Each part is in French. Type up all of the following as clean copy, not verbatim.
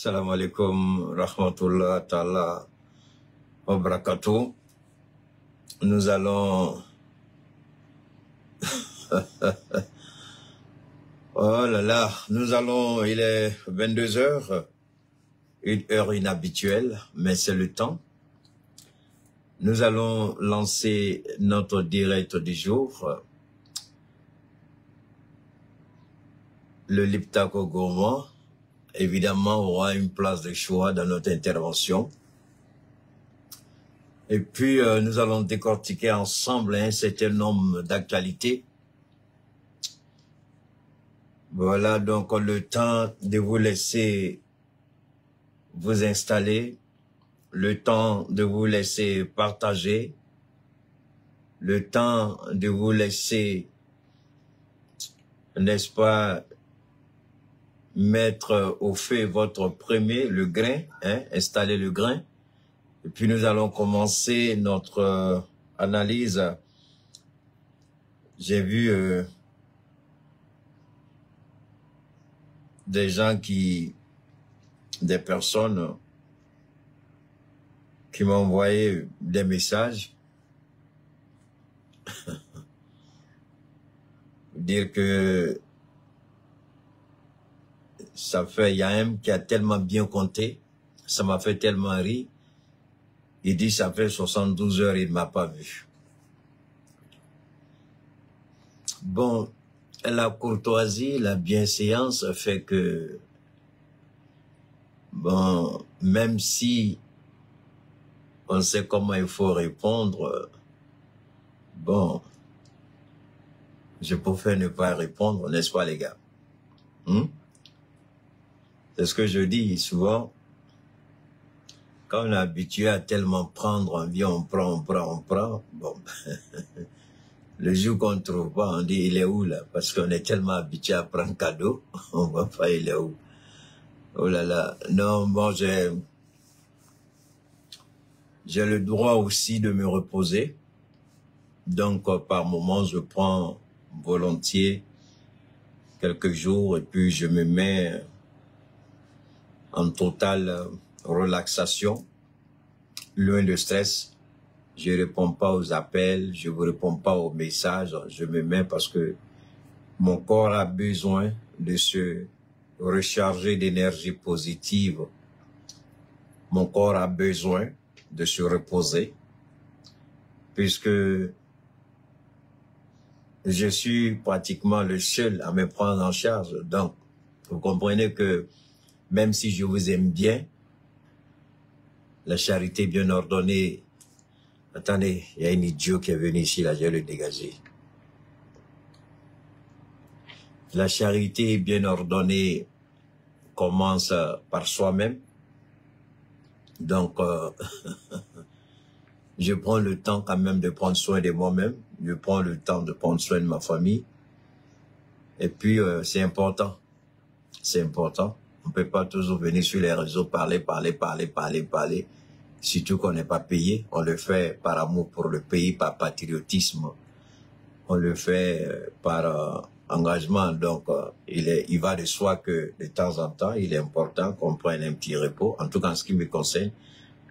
Salam alaikum rahmatullah ta'ala wa barakatuh. Nous allons... Oh là là, nous allons... Il est 22 heures, une heure inhabituelle, mais c'est le temps. Nous allons lancer notre direct du jour. Le Liptako Gourmand, évidemment, aura une place de choix dans notre intervention. Et puis, nous allons décortiquer ensemble un certain nombre d'actualités. Voilà donc le temps de vous laisser vous installer, le temps de vous laisser partager, le temps de vous laisser, n'est-ce pas, mettre au feu votre premier, le grain, installer le grain. Et puis nous allons commencer notre analyse. J'ai vu des gens des personnes qui m'ont envoyé des messages. Dire que ça fait, il y a un qui a tellement bien compté, ça m'a fait tellement rire. Il dit ça fait 72 heures, il ne m'a pas vu. Bon, la courtoisie, la bienséance fait que, bon, même si on sait comment il faut répondre, bon, je préfère ne pas répondre, n'est-ce pas les gars? C'est ce que je dis souvent. Quand on est habitué à tellement prendre, on vient, on prend. Bon, le jour qu'on ne trouve pas, on dit il est où là? Parce qu'on est tellement habitué à prendre cadeau, on ne voit pas il est où. Oh là là, non, bon, j'ai le droit aussi de me reposer. Donc, par moment, je prends volontiers quelques jours et puis je me mets en totale relaxation, loin de stress. Je ne réponds pas aux appels, je ne vous réponds pas aux messages, je me mets parce que mon corps a besoin de se recharger d'énergie positive. Mon corps a besoin de se reposer puisque je suis pratiquement le seul à me prendre en charge. Donc, vous comprenez que même si je vous aime bien, la charité bien ordonnée... Attendez, il y a un idiot qui est venu ici, là, je vais le dégager. La charité bien ordonnée commence par soi-même. Donc, je prends le temps quand même de prendre soin de moi-même. Je prends le temps de prendre soin de ma famille. Et puis, c'est important. C'est important. On ne peut pas toujours venir sur les réseaux, parler. Surtout qu'on n'est pas payé. On le fait par amour pour le pays, par patriotisme. On le fait par engagement. Donc, il va de soi que de temps en temps, il est important qu'on prenne un petit repos. En tout cas, en ce qui me concerne,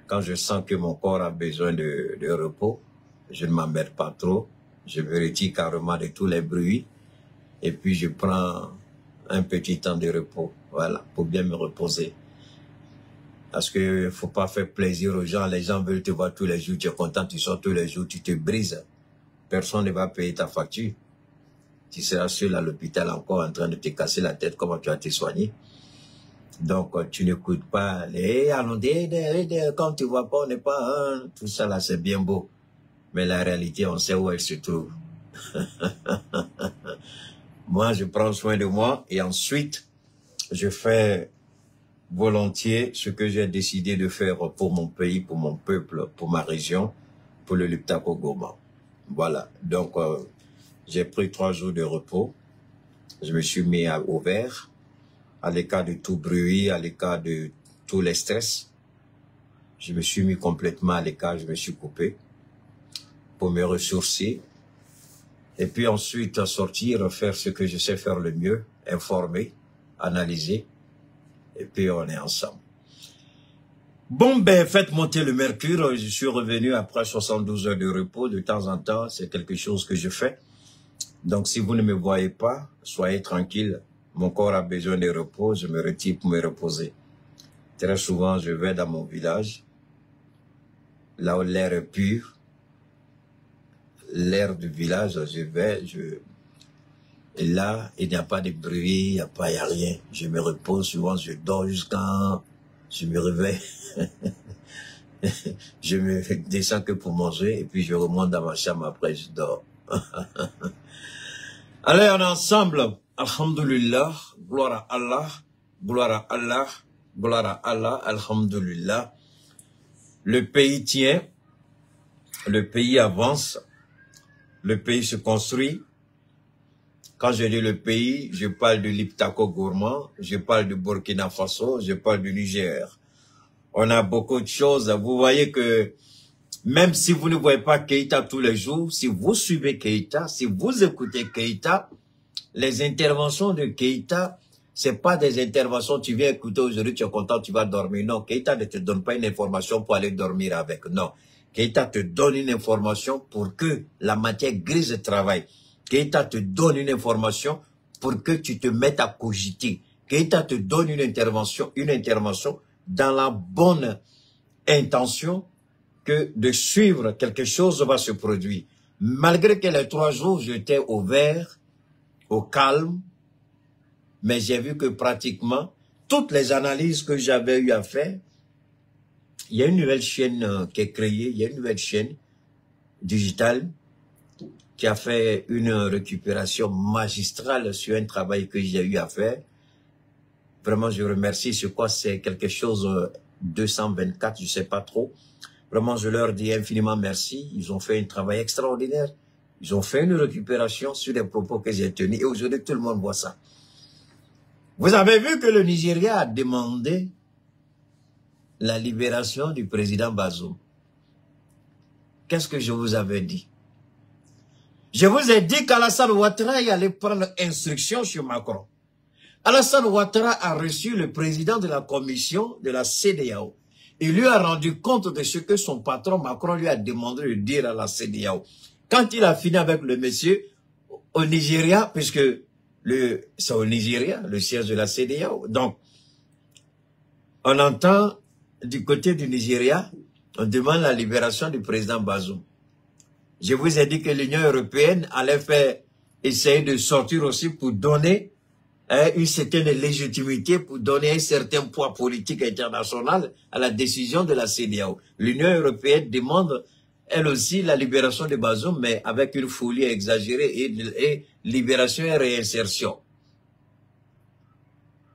quand je sens que mon corps a besoin de repos, je ne m'emmerde pas trop. Je me retire carrément de tous les bruits. Et puis, je prends un petit temps de repos. Voilà, pour bien me reposer. Parce que faut pas faire plaisir aux gens. Les gens veulent te voir tous les jours. Tu es content, tu sors tous les jours, tu te brises. Personne ne va payer ta facture. Tu seras seul à l'hôpital encore en train de te casser la tête. Comment tu vas te soigner? Donc, tu n'écoutes pas les quand tu vois pas, on n'est pas tout ça là, c'est bien beau. Mais la réalité, on sait où elle se trouve. Moi, je prends soin de moi et ensuite, je fais volontiers ce que j'ai décidé de faire pour mon pays, pour mon peuple, pour ma région, pour le Liptako Gourmand. Voilà. Donc, j'ai pris 3 jours de repos. Je me suis mis au vert, à l'écart de tout bruit, à l'écart de tous les stress. Je me suis mis complètement à l'écart, je me suis coupé pour me ressourcer. Et puis ensuite, sortir, faire ce que je sais faire le mieux, informer, analyser. et puis on est ensemble. Bon, ben, faites monter le mercure. Je suis revenu après 72 heures de repos. De temps en temps, c'est quelque chose que je fais. Donc, si vous ne me voyez pas, soyez tranquille. Mon corps a besoin de repos. Je me retire pour me reposer. Très souvent, je vais dans mon village, là où l'air est pur. L'air du village, je vais, et là, il n'y a pas de bruit, il n'y a rien. Je me repose, souvent je dors jusqu'à... Je me réveille. Je me descends que pour manger, et puis je remonte dans ma chambre, après je dors. Allez, on est ensemble. Alhamdulillah, gloire à Allah, gloire à Allah, gloire à Allah, alhamdulillah. Le pays tient, le pays avance, le pays se construit. Quand je dis le pays, je parle de l'Iptako Gourmand, je parle du Burkina Faso, je parle du Niger. On a beaucoup de choses. Vous voyez que même si vous ne voyez pas Keïta tous les jours, si vous suivez Keïta, si vous écoutez Keïta, les interventions de Keïta, c'est pas des interventions, tu viens écouter aujourd'hui, tu es content, tu vas dormir. Non, Keïta ne te donne pas une information pour aller dormir avec. Non, Keïta te donne une information pour que la matière grise travaille. Keïta te donne une information pour que tu te mettes à cogiter. Keïta te donne une intervention dans la bonne intention que de suivre quelque chose va se produire. Malgré que les 3 jours, j'étais au vert, au calme, mais j'ai vu que pratiquement toutes les analyses que j'avais eu à faire, il y a une nouvelle chaîne qui est créée, il y a une nouvelle chaîne digitale qui a fait une récupération magistrale sur un travail que j'ai eu à faire. Vraiment, je remercie. C'est quoi? C'est quelque chose 224, je sais pas trop. Vraiment, je leur dis infiniment merci. Ils ont fait un travail extraordinaire. Ils ont fait une récupération sur les propos que j'ai tenus. Et aujourd'hui, tout le monde voit ça. Vous avez vu que le Nigeria a demandé la libération du président Bazoum. Qu'est-ce que je vous avais dit? Je vous ai dit qu'Alassane Ouattara allait prendre instruction sur Macron. Alassane Ouattara a reçu le président de la commission de la CEDEAO. Il lui a rendu compte de ce que son patron Macron lui a demandé de dire à la CEDEAO. Quand il a fini avec le monsieur au Nigeria, puisque c'est au Nigeria, le siège de la CEDEAO. Donc, on entend du côté du Nigeria, on demande la libération du président Bazoum. Je vous ai dit que l'Union européenne allait essayer de sortir aussi pour donner une certaine légitimité, pour donner un certain poids politique international à la décision de la CEDEAO. L'Union européenne demande, elle aussi, la libération de Bazoum, mais avec une folie exagérée et libération et réinsertion.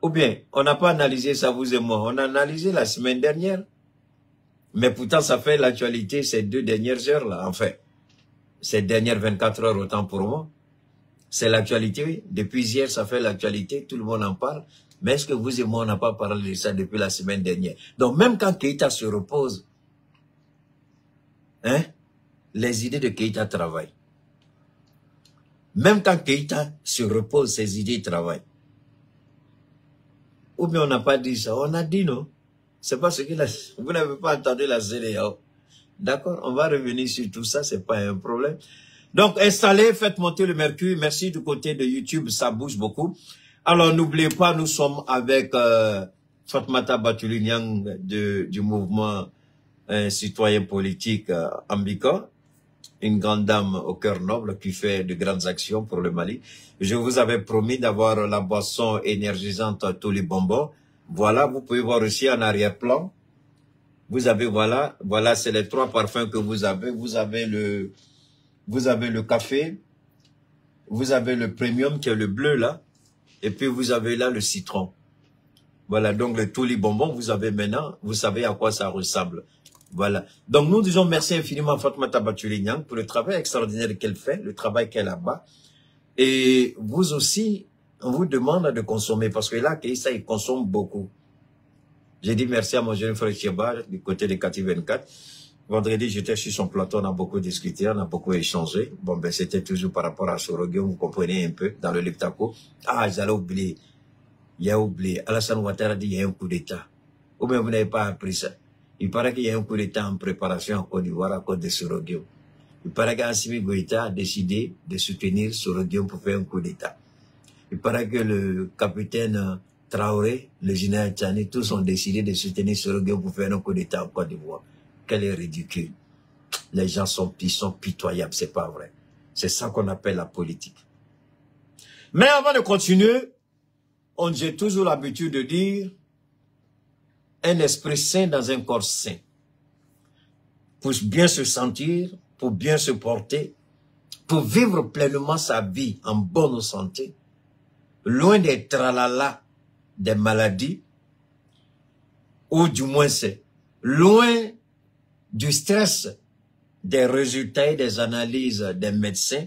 Ou bien, on n'a pas analysé ça, vous et moi. On a analysé la semaine dernière. Mais pourtant, ça fait l'actualité ces 2 dernières heures, là, enfin. Ces dernières 24 heures, autant pour moi. C'est l'actualité, oui. Depuis hier, ça fait l'actualité, tout le monde en parle. Mais est-ce que vous et moi, on n'a pas parlé de ça depuis la semaine dernière? Donc, même quand Keïta se repose, hein, les idées de Keïta travaillent. Même quand Keïta se repose, ses idées travaillent. Ou bien on n'a pas dit ça? On a dit non. C'est parce que vous n'avez pas entendu la CEDEAO. D'accord? On va revenir sur tout ça, c'est pas un problème. Donc, installez, faites monter le mercure. Merci du côté de YouTube, ça bouge beaucoup. Alors, n'oubliez pas, nous sommes avec Fatmata Batoulignang du mouvement citoyen politique Ambika, une grande dame au cœur noble qui fait de grandes actions pour le Mali. Je vous avais promis d'avoir la boisson énergisante tous les bonbons. Voilà, vous pouvez voir aussi en arrière-plan. Vous avez, voilà, c'est les 3 parfums que vous avez. Vous avez le café, vous avez le premium qui est le bleu là, et puis vous avez là le citron. Voilà, donc le tous les bonbons, vous avez maintenant, vous savez à quoi ça ressemble. Voilà. Donc nous disons merci infiniment à Fatmata Batoulignang pour le travail extraordinaire qu'elle fait, le travail qu'elle a bas. Et vous aussi, on vous demande de consommer, parce que là, ça, il consomme beaucoup. J'ai dit merci à mon jeune frère Cheba, du côté de Kati 24. Vendredi, j'étais sur son plateau, on a beaucoup discuté, on a beaucoup échangé. Bon, ben, c'était toujours par rapport à Sorogué, vous comprenez un peu, dans le Liptako. Ah, j'allais oublier. Il a oublié. Alassane Ouattara dit qu'il y a un coup d'État. Ou bien vous n'avez pas appris ça. Il paraît qu'il y a un coup d'État en préparation en Côte d'Ivoire à cause de Soroguio. Il paraît qu'Assimi Goïta a décidé de soutenir Soroguio pour faire un coup d'État. Il paraît que le capitaine Traoré, le général Tchani, tous ont décidé de soutenir Soroguio pour faire un coup d'État en Côte d'Ivoire. Quel est ridicule. Les gens sont pitoyables, c'est pas vrai. C'est ça qu'on appelle la politique. Mais avant de continuer, j'ai toujours l'habitude de dire un esprit sain dans un corps sain. Pour bien se sentir, pour bien se porter, pour vivre pleinement sa vie en bonne santé, loin des tralala des maladies, ou du moins c'est loin du stress des résultats et des analyses des médecins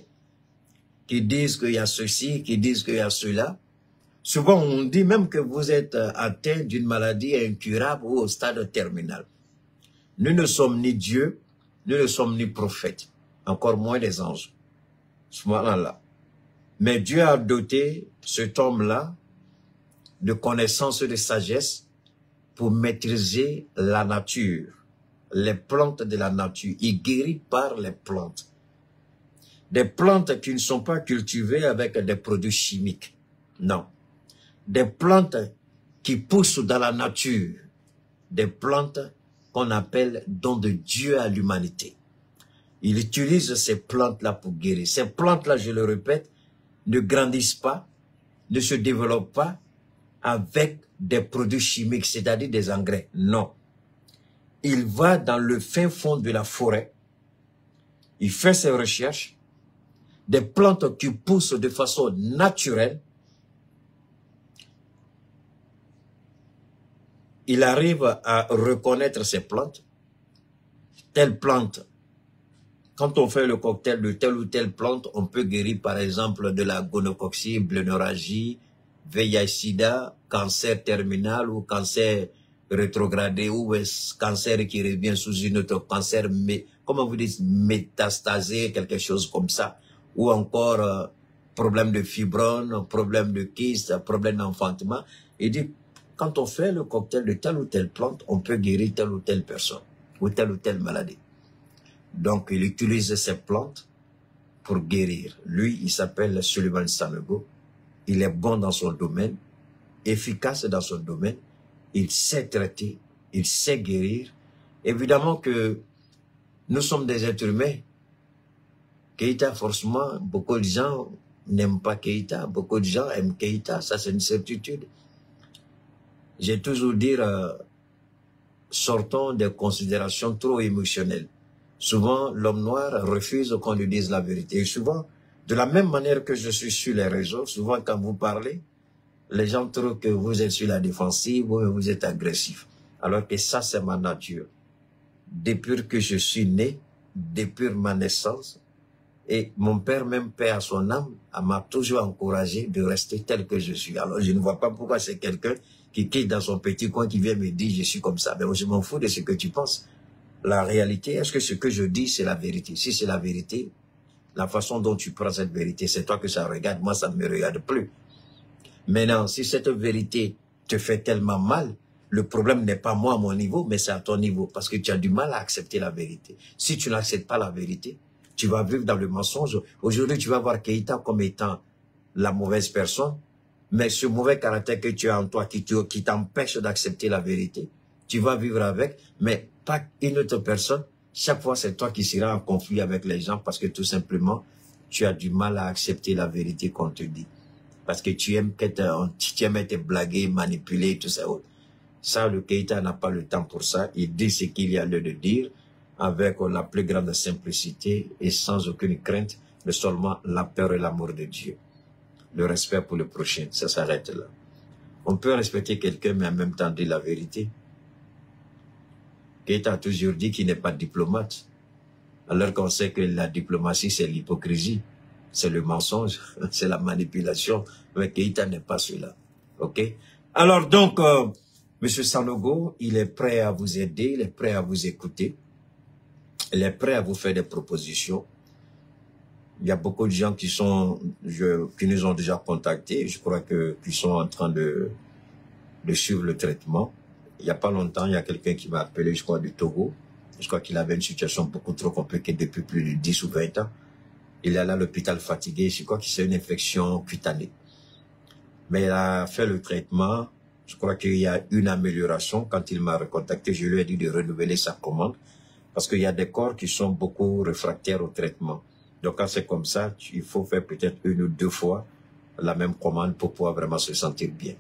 qui disent qu'il y a ceci, qui disent qu'il y a cela. Souvent, on dit même que vous êtes atteint d'une maladie incurable ou au stade terminal. Nous ne sommes ni Dieu, nous ne sommes ni prophètes, encore moins des anges. Voilà. Mais Dieu a doté cet homme-là de connaissance et de sagesse pour maîtriser la nature, les plantes de la nature. Il guérit par les plantes. Des plantes qui ne sont pas cultivées avec des produits chimiques. Non. Des plantes qui poussent dans la nature. Des plantes qu'on appelle dons de Dieu à l'humanité. Il utilise ces plantes-là pour guérir. Ces plantes-là, je le répète, ne grandissent pas, ne se développent pas avec des produits chimiques, c'est-à-dire des engrais. Non. Il va dans le fin fond de la forêt, il fait ses recherches, des plantes qui poussent de façon naturelle. Il arrive à reconnaître ces plantes. Telle plante, quand on fait le cocktail de telle ou telle plante, on peut guérir par exemple de la gonococcie, blénorragie, VIH-Sida, cancer terminal ou cancer rétrogradé ou cancer qui revient sous une autre cancer, mais comment vous dites, métastasé, quelque chose comme ça, ou encore problème de fibrome, problème de kyste, problème d'enfantement. Il dit, quand on fait le cocktail de telle ou telle plante, on peut guérir telle ou telle personne ou telle maladie. Donc, il utilise ces plantes pour guérir. Lui, il s'appelle Souleymane Sanogo. Il est bon dans son domaine, efficace dans son domaine. Il sait traiter, il sait guérir. Évidemment que nous sommes des êtres humains. Keïta, forcément, beaucoup de gens n'aiment pas Keïta. Beaucoup de gens aiment Keïta. Ça, c'est une certitude. J'ai toujours dit, sortons des considérations trop émotionnelles. Souvent, l'homme noir refuse qu'on lui dise la vérité. Et souvent, de la même manière que je suis sur les réseaux, souvent quand vous parlez, les gens trouvent que vous êtes sur la défensive ou vous êtes agressif. Alors que ça, c'est ma nature. Depuis que je suis né, depuis ma naissance, et mon père, même père à son âme, m'a toujours encouragé de rester tel que je suis. Alors, je ne vois pas pourquoi c'est quelqu'un qui quitte dans son petit coin, qui vient me dire je suis comme ça. Mais je m'en fous de ce que tu penses. La réalité, est-ce que ce que je dis, c'est la vérité? Si c'est la vérité, la façon dont tu prends cette vérité, c'est toi que ça regarde, moi ça ne me regarde plus. Maintenant, si cette vérité te fait tellement mal, le problème n'est pas moi à mon niveau, mais c'est à ton niveau, parce que tu as du mal à accepter la vérité. Si tu n'acceptes pas la vérité, tu vas vivre dans le mensonge. Aujourd'hui, tu vas voir Keïta comme étant la mauvaise personne, mais ce mauvais caractère que tu as en toi, qui t'empêche d'accepter la vérité, tu vas vivre avec, mais pas une autre personne. Chaque fois, c'est toi qui seras en conflit avec les gens parce que tout simplement, tu as du mal à accepter la vérité qu'on te dit. Parce que tu aimes être blagué, manipulé, tout ça. Ça, le Keïta n'a pas le temps pour ça. Il dit ce qu'il y a lieu de dire avec la plus grande simplicité et sans aucune crainte, mais seulement la peur et l'amour de Dieu. Le respect pour le prochain, ça s'arrête là. On peut respecter quelqu'un, mais en même temps dire la vérité. Keïta a toujours dit qu'il n'est pas diplomate. Alors qu'on sait que la diplomatie, c'est l'hypocrisie, c'est le mensonge, c'est la manipulation. Mais Keïta n'est pas cela. OK? Alors donc, M. Sanogo, il est prêt à vous aider, il est prêt à vous écouter. Il est prêt à vous faire des propositions. Il y a beaucoup de gens qui nous ont déjà contactés. Je crois qu'ils sont en train de suivre le traitement. Il n'y a pas longtemps, il y a quelqu'un qui m'a appelé, je crois, du Togo. Je crois qu'il avait une situation beaucoup trop compliquée depuis plus de 10 ou 20 ans. Il est allé à l'hôpital fatigué. Je crois que c'est une infection cutanée. Mais il a fait le traitement. Je crois qu'il y a une amélioration. Quand il m'a recontacté, je lui ai dit de renouveler sa commande. Parce qu'il y a des corps qui sont beaucoup réfractaires au traitement. Donc quand c'est comme ça, il faut faire peut-être 1 ou 2 fois la même commande pour pouvoir vraiment se sentir bien.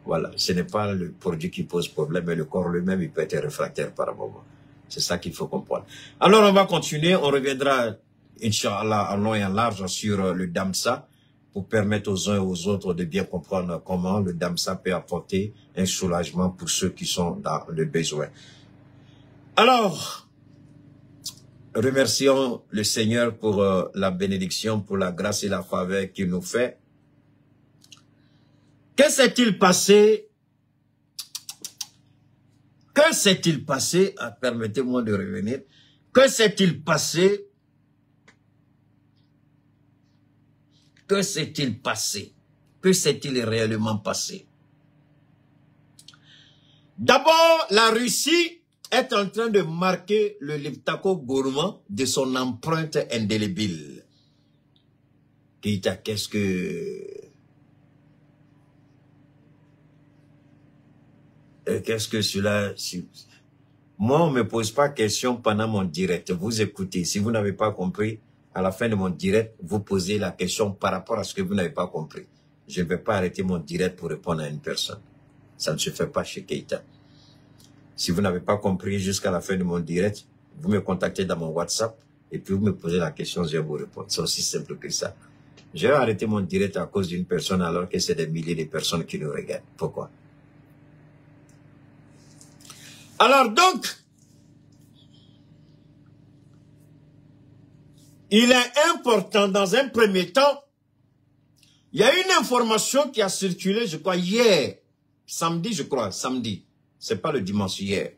Voilà, ce n'est pas le produit qui pose problème, mais le corps lui-même, il peut être réfractaire par moment. C'est ça qu'il faut comprendre. Alors, on va continuer. On reviendra, Inch'Allah, en long et en large sur le Damsa pour permettre aux uns et aux autres de bien comprendre comment le Damsa peut apporter un soulagement pour ceux qui sont dans le besoin. Alors, remercions le Seigneur pour la bénédiction, pour la grâce et la faveur qu'il nous fait. Que s'est-il passé? Que s'est-il passé? Ah, permettez-moi de revenir. Que s'est-il passé? Que s'est-il passé? Que s'est-il réellement passé? D'abord, la Russie est en train de marquer le Liptako gourmand de son empreinte indélébile. Keïta, qu'est-ce que cela... Moi, on ne me pose pas question pendant mon direct. Vous écoutez. Si vous n'avez pas compris, à la fin de mon direct, vous posez la question par rapport à ce que vous n'avez pas compris. Je ne vais pas arrêter mon direct pour répondre à une personne. Ça ne se fait pas chez Keïta. Si vous n'avez pas compris jusqu'à la fin de mon direct, vous me contactez dans mon WhatsApp et puis vous me posez la question, je vais vous répondre. C'est aussi simple que ça. Je vais arrêter mon direct à cause d'une personne alors que c'est des milliers de personnes qui nous regardent. Pourquoi? Alors donc, il est important dans un premier temps, il y a une information qui a circulé, je crois, hier, samedi, je crois, samedi, c'est pas le dimanche, hier.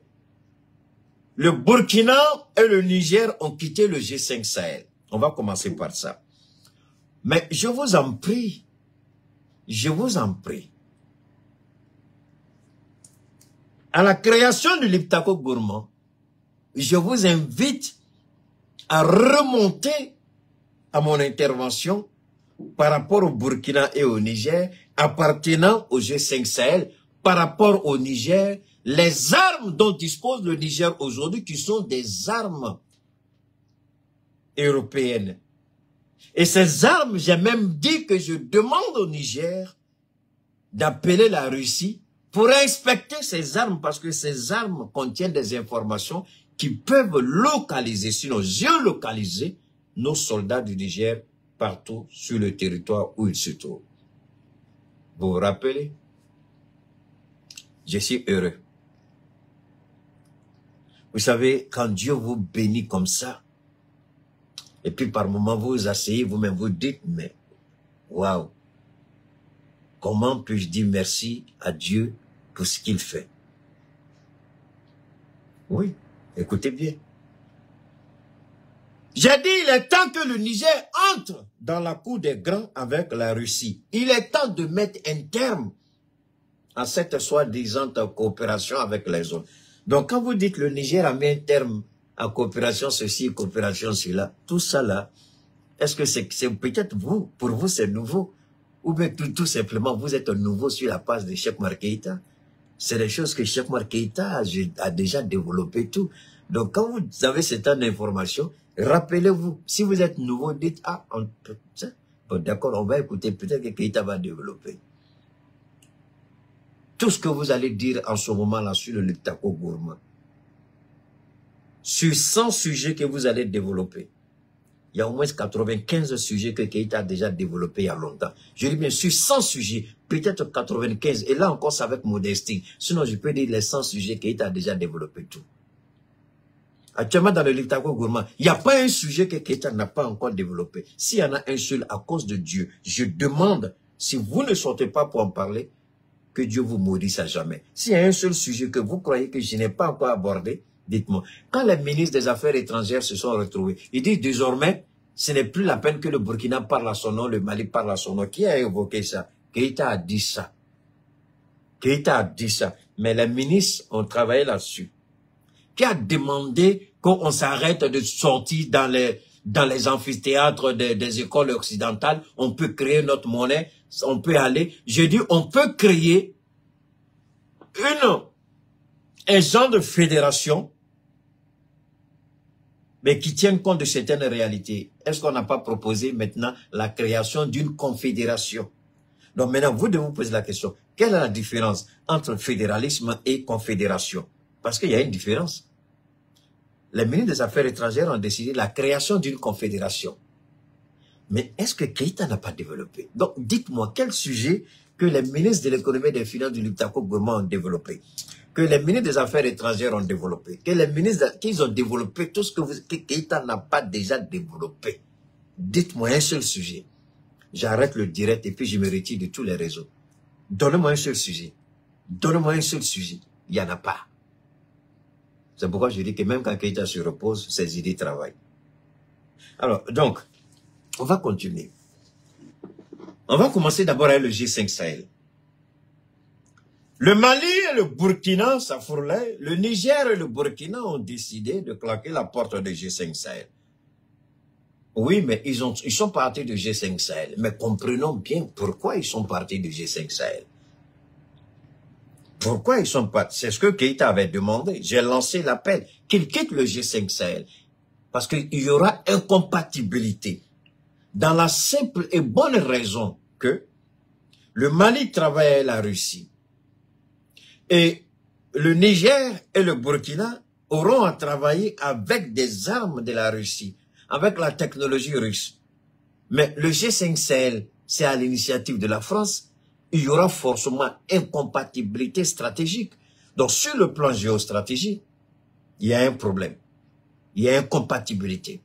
Le Burkina et le Niger ont quitté le G5 Sahel. On va commencer par ça. Mais je vous en prie, à la création du Liptako gourmand, je vous invite à remonter à mon intervention par rapport au Burkina et au Niger, appartenant au G5 Sahel, par rapport au Niger, les armes dont dispose le Niger aujourd'hui, qui sont des armes européennes. Et ces armes, j'ai même dit que je demande au Niger d'appeler la Russie pour inspecter ces armes, parce que ces armes contiennent des informations qui peuvent localiser, sinon géolocaliser, nos soldats du Niger partout sur le territoire où ils se trouvent. Vous vous rappelez? Je suis heureux. Vous savez, quand Dieu vous bénit comme ça, et puis par moments vous vous asseyez, vous-même vous dites, mais waouh, comment puis-je dire merci à Dieu pour ce qu'il fait? Oui, écoutez bien. J'ai dit, il est temps que le Niger entre dans la cour des grands avec la Russie. Il est temps de mettre un terme à cette soi-disant coopération avec les autres. Donc quand vous dites le Niger a mis un terme à coopération ceci, coopération cela, tout ça là, est-ce que c'est peut-être vous, pour vous c'est nouveau, ou bien tout simplement vous êtes nouveau sur la page de Cheikh Oumar Keïta? C'est des choses que Cheikh Oumar Keïta a déjà développé tout. Donc quand vous avez ce temps d'information, rappelez-vous, si vous êtes nouveau, dites, ah, bon, d'accord, on va écouter, peut-être que Keïta va développer. Tout ce que vous allez dire en ce moment-là sur le Liptako gourmand, sur 100 sujets que vous allez développer, il y a au moins 95 sujets que Keïta a déjà développés il y a longtemps. Je dis bien, sur 100 sujets, peut-être 95, et là encore c'est avec modestie. Sinon, je peux dire les 100 sujets que Keïta a déjà développé tout. Actuellement, dans le Liptako gourmand, il n'y a pas un sujet que Keïta n'a pas encore développé. S'il y en a un seul, à cause de Dieu, je demande, si vous ne sortez pas pour en parler, que Dieu vous maudisse à jamais. S'il y a un seul sujet que vous croyez que je n'ai pas encore abordé, dites-moi. Quand les ministres des Affaires étrangères se sont retrouvés, ils disent désormais, ce n'est plus la peine que le Burkina parle à son nom, le Mali parle à son nom. Qui a évoqué ça? Keïta a dit ça. Keïta a dit ça. Mais les ministres ont travaillé là-dessus. Qui a demandé qu'on s'arrête de sortir dans les amphithéâtres des écoles occidentales? On peut créer notre monnaie, on peut aller. Je dis, on peut créer un genre de fédération, mais qui tienne compte de certaines réalités. Est-ce qu'on n'a pas proposé maintenant la création d'une confédération? Donc maintenant, vous devez vous poser la question, quelle est la différence entre fédéralisme et confédération? Parce qu'il y a une différence. Les ministres des Affaires étrangères ont décidé la création d'une confédération. Mais est-ce que Keïta n'a pas développé? Donc dites-moi, quel sujet que les ministres de l'économie et des finances du Liptako Gourmand ont développé, que les ministres des Affaires étrangères ont développé, que les ministres qu'ils ont développé, tout ce que Keïta n'a pas déjà développé. Dites-moi un seul sujet. J'arrête le direct et puis je me retire de tous les réseaux. Donnez-moi un seul sujet. Donnez-moi un seul sujet. Il n'y en a pas. C'est pourquoi je dis que même quand Keïta se repose, ses idées travaillent. Alors, donc, on va continuer. On va commencer d'abord avec le G5 Sahel. Le Mali et le Burkina, ça fourlait. Le Niger et le Burkina ont décidé de claquer la porte du G5 Sahel. Oui, mais ils sont partis du G5 Sahel. Mais comprenons bien pourquoi ils sont partis du G5 Sahel. Pourquoi ils sont partis? C'est ce que Keïta avait demandé. J'ai lancé l'appel qu'il quitte le G5 Sahel. Parce qu'il y aura incompatibilité. Dans la simple et bonne raison que le Mali travaille avec la Russie. Et le Niger et le Burkina auront à travailler avec des armes de la Russie, avec la technologie russe. Mais le G5 Sahel, c'est à l'initiative de la France, il y aura forcément incompatibilité stratégique. Donc sur le plan géostratégique, il y a un problème. Il y a incompatibilité.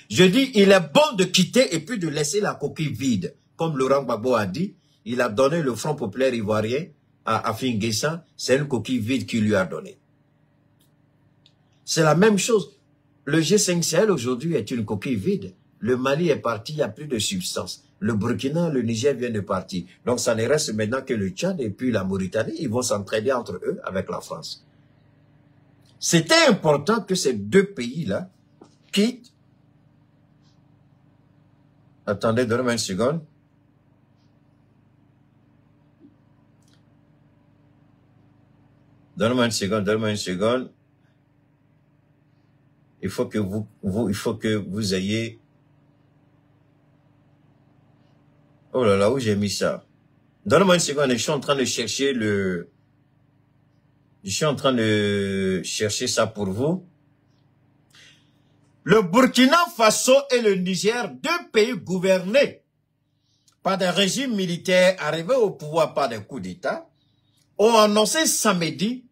Je dis, il est bon de quitter et puis de laisser la coquille vide. Comme Laurent Gbagbo a dit, il a donné le Front populaire ivoirien à Afin Guessan, c'est une coquille vide qu'il lui a donné. C'est la même chose. Le G5 Sahel aujourd'hui est une coquille vide. Le Mali est parti, il n'y a plus de substance. Le Burkina, le Niger viennent de partir. Donc ça ne reste maintenant que le Tchad et puis la Mauritanie. Ils vont s'entraider entre eux avec la France. C'était important que ces deux pays-là quittent. Attendez, donnez-moi une seconde. Donne-moi une seconde. Il faut que vous ayez... Oh là là, où j'ai mis ça? Donne-moi une seconde, je suis en train de chercher Je suis en train de chercher ça pour vous. Le Burkina Faso et le Niger, deux pays gouvernés par des régimes militaires arrivés au pouvoir par des coups d'État, ont annoncé samedi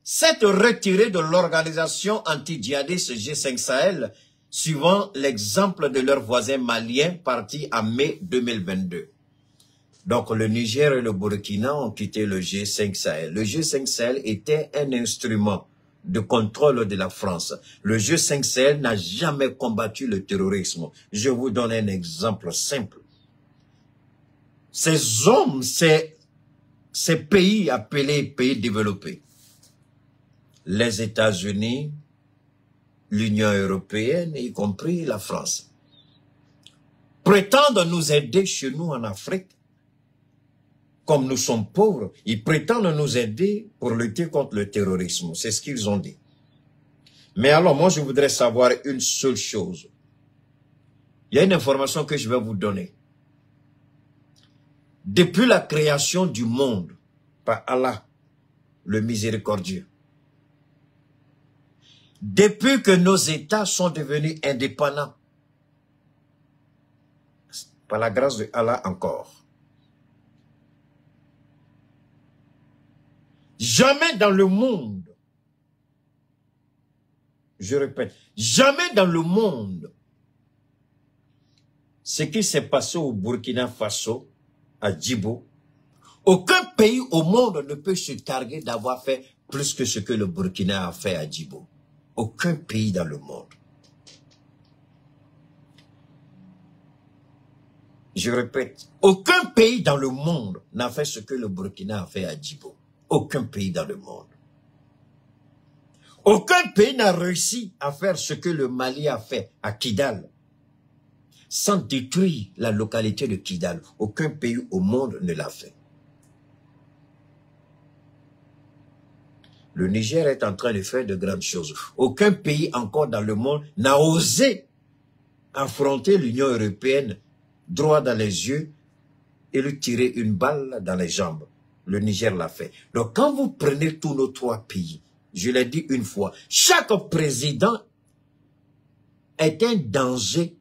s'être retirés de l'organisation anti-djihadiste G5 Sahel, suivant l'exemple de leurs voisins maliens partis en mai 2022. Donc le Niger et le Burkina ont quitté le G5 Sahel. Le G5 Sahel était un instrument de contrôle de la France. Le G5 Sahel n'a jamais combattu le terrorisme. Je vous donne un exemple simple. Ces hommes, ces pays appelés pays développés, les États-Unis, l'Union européenne, y compris la France, prétendent nous aider chez nous en Afrique. Comme nous sommes pauvres, ils prétendent nous aider pour lutter contre le terrorisme. C'est ce qu'ils ont dit. Mais alors, moi, je voudrais savoir une seule chose. Il y a une information que je vais vous donner. Depuis la création du monde, par Allah, le miséricordieux, depuis que nos États sont devenus indépendants, par la grâce de Allah encore, jamais dans le monde, je répète, jamais dans le monde, ce qui s'est passé au Burkina Faso, à Djibo, aucun pays au monde ne peut se targuer d'avoir fait plus que ce que le Burkina a fait à Djibo. Aucun pays dans le monde. Je répète, aucun pays dans le monde n'a fait ce que le Burkina a fait à Djibo. Aucun pays dans le monde. Aucun pays n'a réussi à faire ce que le Mali a fait à Kidal, sans détruire la localité de Kidal. Aucun pays au monde ne l'a fait. Le Niger est en train de faire de grandes choses. Aucun pays encore dans le monde n'a osé affronter l'Union européenne droit dans les yeux et lui tirer une balle dans les jambes. Le Niger l'a fait. Donc quand vous prenez tous nos trois pays, je l'ai dit une fois, chaque président est un danger,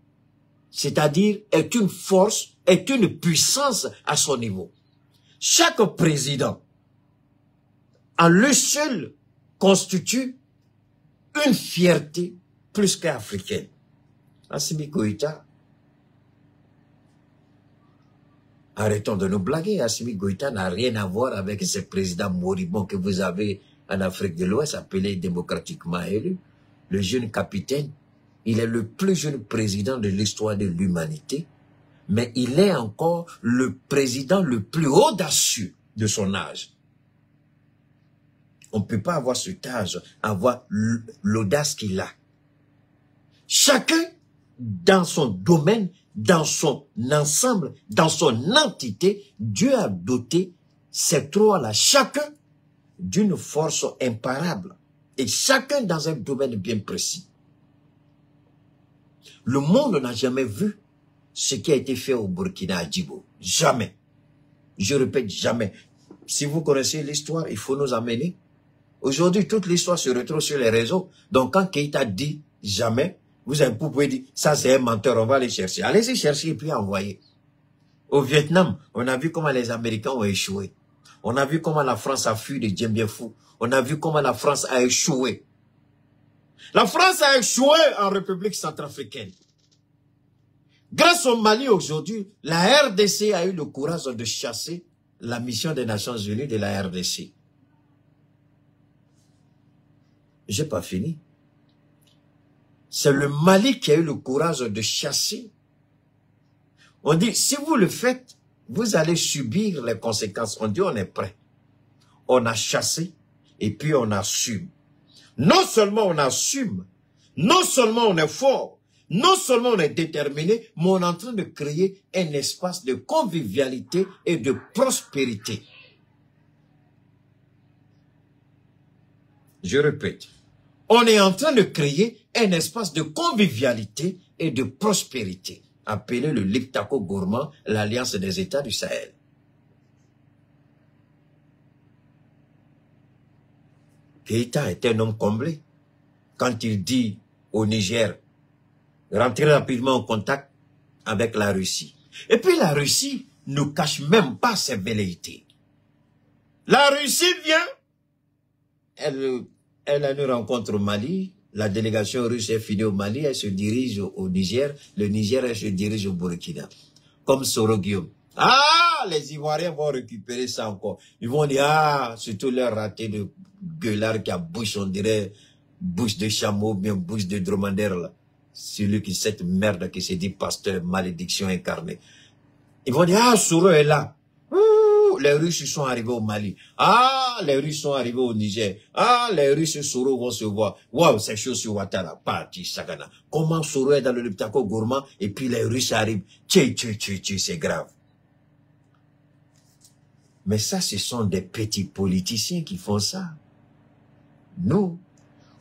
c'est-à-dire est une force, est une puissance à son niveau. Chaque président, en lui seul, constitue une fierté plus qu'africaine. Assimi Goïta, arrêtons de nous blaguer. Assimi Goïta n'a rien à voir avec ce président moribond que vous avez en Afrique de l'Ouest, appelé démocratiquement élu. Le jeune capitaine, il est le plus jeune président de l'histoire de l'humanité, mais il est encore le président le plus audacieux de son âge. On ne peut pas avoir cet âge, avoir l'audace qu'il a. Chacun, dans son domaine, dans son ensemble, dans son entité, Dieu a doté ces trois-là, chacun d'une force imparable, et chacun dans un domaine bien précis. Le monde n'a jamais vu ce qui a été fait au Burkina à Djibo. Jamais. Je répète, jamais. Si vous connaissez l'histoire, il faut nous amener. Aujourd'hui, toute l'histoire se retrouve sur les réseaux. Donc, quand Keïta dit jamais, vous pouvez dire, ça c'est un menteur, on va aller chercher. Allez-y chercher et puis envoyer. Au Vietnam, on a vu comment les Américains ont échoué. On a vu comment la France a fui de Dien Bien Phu. On a vu comment la France a échoué. La France a échoué en République centrafricaine. Grâce au Mali aujourd'hui, la RDC a eu le courage de chasser la mission des Nations Unies de la RDC. J'ai pas fini. C'est le Mali qui a eu le courage de chasser. On dit, si vous le faites, vous allez subir les conséquences. On dit, on est prêt. On a chassé et puis on assume. Non seulement on assume, non seulement on est fort, non seulement on est déterminé, mais on est en train de créer un espace de convivialité et de prospérité. Je répète, on est en train de créer un espace de convivialité et de prospérité, appelé le Liptako Gourmand, l'Alliance des États du Sahel. Keïta est un homme comblé. Quand il dit au Niger, rentrez rapidement en contact avec la Russie. Et puis la Russie ne cache même pas ses velléités. La Russie vient, elle a une rencontre au Mali, la délégation russe est finie au Mali, elle se dirige au Niger, le Niger elle se dirige au Burkina. Comme Soro Guillaume. Ah, les Ivoiriens vont récupérer ça encore. Ils vont dire, ah, surtout leur raté de gueulard qui a bouche, on dirait, bouche de chameau, bien bouche de dromadaire, là. Celui qui, cette merde qui se dit pasteur, malédiction incarnée. Ils vont dire, ah, Soro est là. Ouh, les Russes sont arrivés au Mali. Ah, les Russes sont arrivés au Niger. Ah, les Russes et Soro vont se voir. Waouh, c'est chaud sur Ouattara. Parti, Sagana. Comment Soro est dans le Liptako Gourmand et puis les Russes arrivent. C'est grave. Mais ça, ce sont des petits politiciens qui font ça. Nous,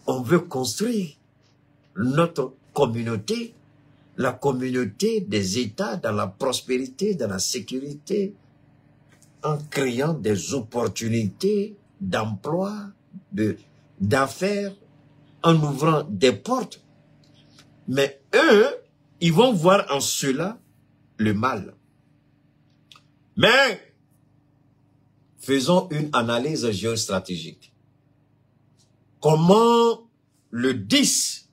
on veut construire notre communauté, la communauté des États dans la prospérité, dans la sécurité, en créant des opportunités d'emploi, d'affaires, en ouvrant des portes. Mais eux, ils vont voir en cela le mal. Mais faisons une analyse géostratégique. Comment le 10,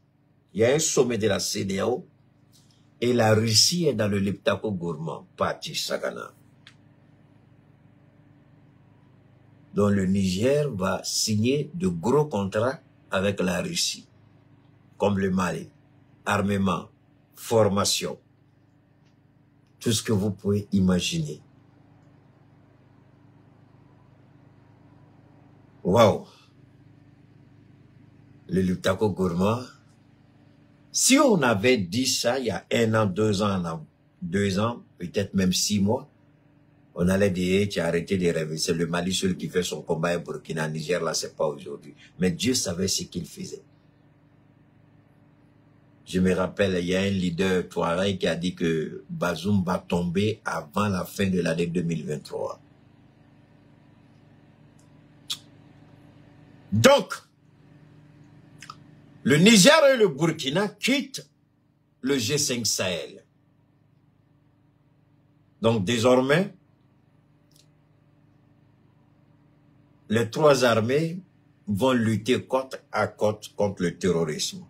il y a un sommet de la CEDEAO et la Russie est dans le Liptako Gourmand, parti Sagana. Donc le Niger va signer de gros contrats avec la Russie, comme le Mali, armement, formation. tout ce que vous pouvez imaginer. Waouh! Le Liptako Gourma. Si on avait dit ça il y a 1 an, 2 ans, 2 ans, peut-être même 6 mois, on allait dire, tu as arrêté de rêver. C'est le Mali seul qui fait son combat et Burkina, Niger, là, c'est pas aujourd'hui. Mais Dieu savait ce qu'il faisait. Je me rappelle, il y a un leader Touareg qui a dit que Bazoum va tomber avant la fin de l'année 2023. Donc, le Niger et le Burkina quittent le G5 Sahel. Donc, désormais, les 3 armées vont lutter côte à côte contre le terrorisme.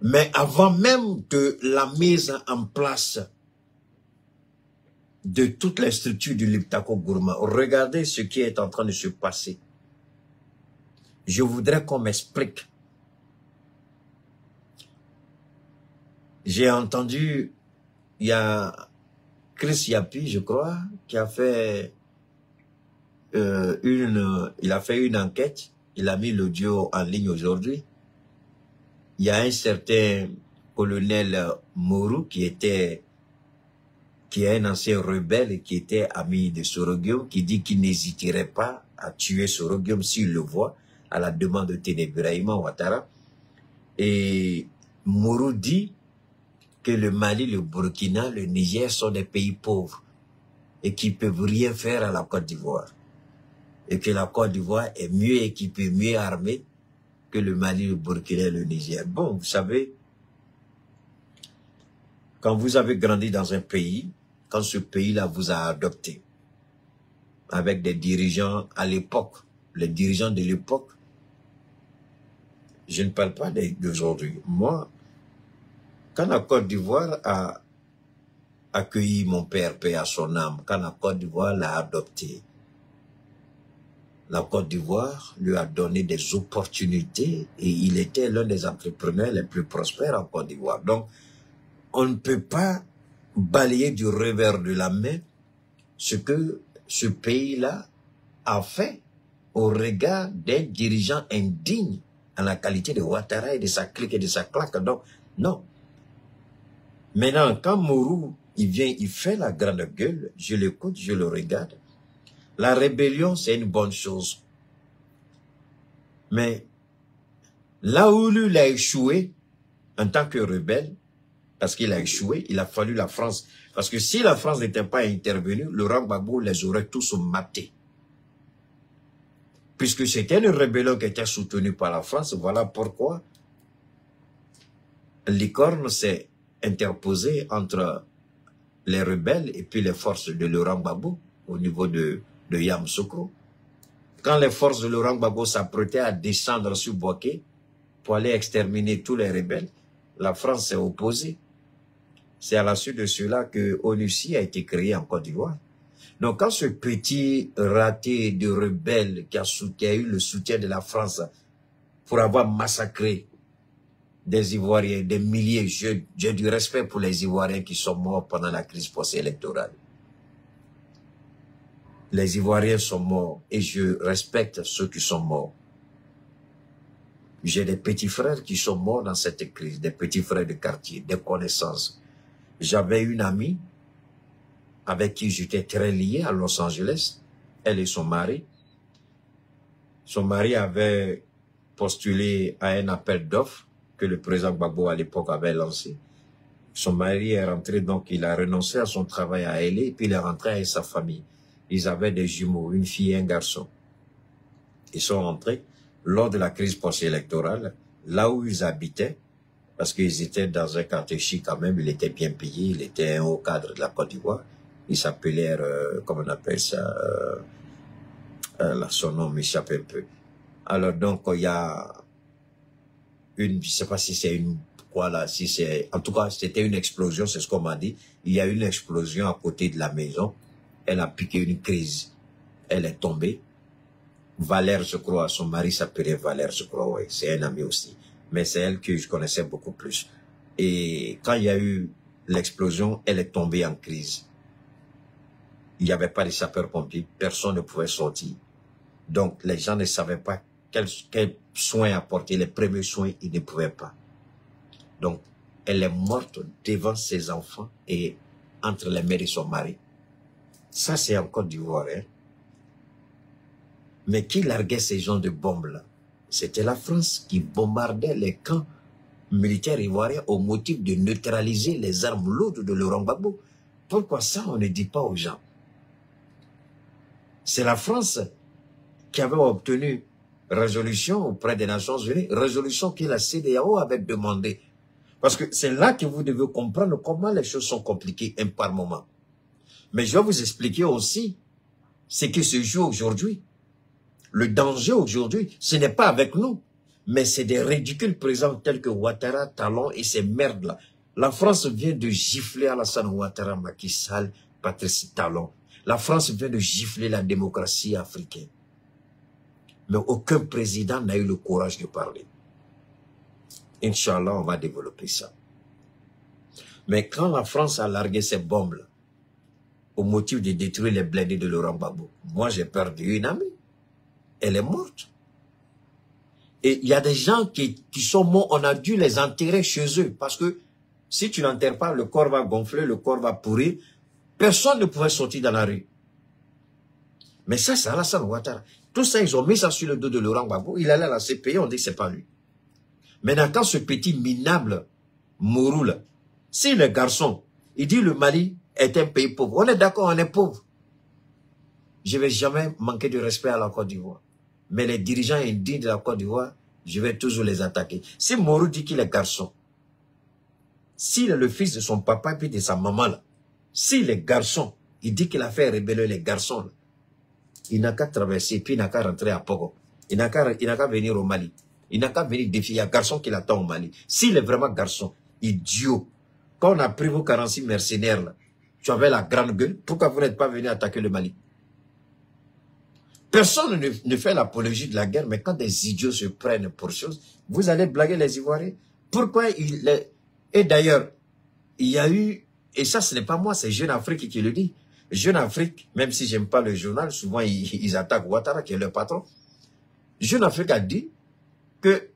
Mais avant même de la mise en place de toutes les structures du Liptako Gourma, regardez ce qui est en train de se passer. Je voudrais qu'on m'explique. J'ai entendu, il y a Chris Yapi, je crois, qui a fait il a fait une enquête, il a mis l'audio en ligne aujourd'hui. Il y a un certain colonel Mourou qui est un ancien rebelle et qui était ami de Soroguium, qui dit qu'il n'hésiterait pas à tuer Soroguium s'il le voit, à la demande de Ténébraïma Ouattara. Et Mourou dit que le Mali, le Burkina, le Niger sont des pays pauvres et qui ne peuvent rien faire à la Côte d'Ivoire. Et que la Côte d'Ivoire est mieux équipée, mieux armée que le Mali, le Burkina et le Niger. Bon, vous savez, quand vous avez grandi dans un pays, quand ce pays-là vous a adopté, avec des dirigeants à l'époque, les dirigeants de l'époque, je ne parle pas d'aujourd'hui. Moi, quand la Côte d'Ivoire a accueilli mon père, paix à son âme, quand la Côte d'Ivoire l'a adopté, la Côte d'Ivoire lui a donné des opportunités et il était l'un des entrepreneurs les plus prospères en Côte d'Ivoire. Donc, on ne peut pas balayer du revers de la main ce que ce pays-là a fait au regard des dirigeants indignes en la qualité de Ouattara et de sa clique et de sa claque. Donc, non. Maintenant, quand Mourou, il vient, il fait la grande gueule, je l'écoute, je le regarde. La rébellion, c'est une bonne chose. Mais là où lui, il a échoué en tant que rebelle, parce qu'il a échoué, il a fallu la France. Parce que si la France n'était pas intervenue, Laurent Gbagbo les aurait tous matés. Puisque c'était une rébellion qui était soutenue par la France, voilà pourquoi Licorne s'est interposé entre les rebelles et puis les forces de Laurent Gbagbo au niveau de Yamoussoukro. Quand les forces de Laurent Gbagbo s'apprêtaient à descendre sur Bouaké pour aller exterminer tous les rebelles, la France s'est opposée. C'est à la suite de cela que ONUCI a été créé en Côte d'Ivoire. Donc quand ce petit raté de rebelle qui a eu le soutien de la France pour avoir massacré des Ivoiriens, des milliers, j'ai du respect pour les Ivoiriens qui sont morts pendant la crise post-électorale. Les Ivoiriens sont morts et je respecte ceux qui sont morts. J'ai des petits frères qui sont morts dans cette crise, des petits frères de quartier, des connaissances. J'avais une amie avec qui j'étais très lié à Los Angeles, elle et son mari. Son mari avait postulé à un appel d'offres que le président Gbagbo à l'époque avait lancé. Son mari est rentré, donc il a renoncé à son travail à LA, et puis il est rentré avec sa famille. Ils avaient des jumeaux, une fille et un garçon. Ils sont rentrés lors de la crise post-électorale, là où ils habitaient, parce qu'ils étaient dans un quartier chic quand même, il était bien payé, il était un haut cadre de la Côte d'Ivoire. Il s'appelait, comment on appelle ça, là, son nom m'échappe un peu. Alors donc, il y a une, je sais pas si c'est une, quoi là, si c'est, en tout cas, c'était une explosion, c'est ce qu'on m'a dit. Il y a eu une explosion à côté de la maison. Elle a piqué une crise. Elle est tombée. Valère, je crois, son mari s'appelait Valère, je crois, ouais, c'est un ami aussi. Mais c'est elle que je connaissais beaucoup plus. Et quand il y a eu l'explosion, elle est tombée en crise. Il n'y avait pas de sapeurs-pompiers, personne ne pouvait sortir. Donc, les gens ne savaient pas quels soins apporter, les premiers soins, ils ne pouvaient pas. Donc, elle est morte devant ses enfants et entre les mains de son mari. Ça, c'est en Côte d'Ivoire. Hein? Mais qui larguait ces gens de bombes-là? C'était la France qui bombardait les camps militaires ivoiriens au motif de neutraliser les armes lourdes de Laurent Gbagbo. Pourquoi ça, on ne dit pas aux gens? C'est la France qui avait obtenu résolution auprès des Nations Unies, résolution que la CEDEAO avait demandé. Parce que c'est là que vous devez comprendre comment les choses sont compliquées un par moment. Mais je vais vous expliquer aussi ce qui se joue aujourd'hui. Le danger aujourd'hui, ce n'est pas avec nous, mais c'est des ridicules présents tels que Ouattara, Talon et ces merdes-là. La France vient de gifler Alassane Ouattara, Macky Sall, Patrice Talon. La France vient de gifler la démocratie africaine. Mais aucun président n'a eu le courage de parler. Inch'Allah, on va développer ça. Mais quand la France a largué ses bombes-là, au motif de détruire les blindés de Laurent Gbagbo, moi j'ai perdu une amie. Elle est morte. Et il y a des gens qui sont morts, on a dû les enterrer chez eux. Parce que si tu n'enterres pas, le corps va gonfler, le corps va pourrir. Personne ne pouvait sortir dans la rue. Mais ça, c'est Alassane Ouattara. Tout ça, ils ont mis ça sur le dos de Laurent Gbagbo. Il allait à la CPI, on dit que ce n'est pas lui. Maintenant, quand ce petit minable Mourou, là, si le garçon, il dit le Mali est un pays pauvre. On est d'accord, on est pauvre. Je ne vais jamais manquer de respect à la Côte d'Ivoire. Mais les dirigeants indignes de la Côte d'Ivoire, je vais toujours les attaquer. Si Mourou dit qu'il est garçon, s'il est le fils de son papa et de sa maman, là, s'il est garçon, il dit qu'il a fait rébeller les garçons, là, il n'a qu'à traverser, puis il n'a qu'à rentrer à Pogo. Il n'a qu'à venir au Mali. Il n'a qu'à venir défier. Il y a un garçon qui l'attend au Mali. S'il est vraiment garçon, idiot, quand on a pris vos 46 mercenaires, là, tu avais la grande gueule, pourquoi vous n'êtes pas venu attaquer le Mali? Personne ne fait l'apologie de la guerre, mais quand des idiots se prennent pour chose, vous allez blaguer les Ivoiriens. Pourquoi Et d'ailleurs, il y a eu, et ça ce n'est pas moi, c'est Jeune Afrique qui le dit. Jeune Afrique, même si j'aime pas le journal, souvent ils attaquent Ouattara qui est leur patron. Jeune Afrique a dit que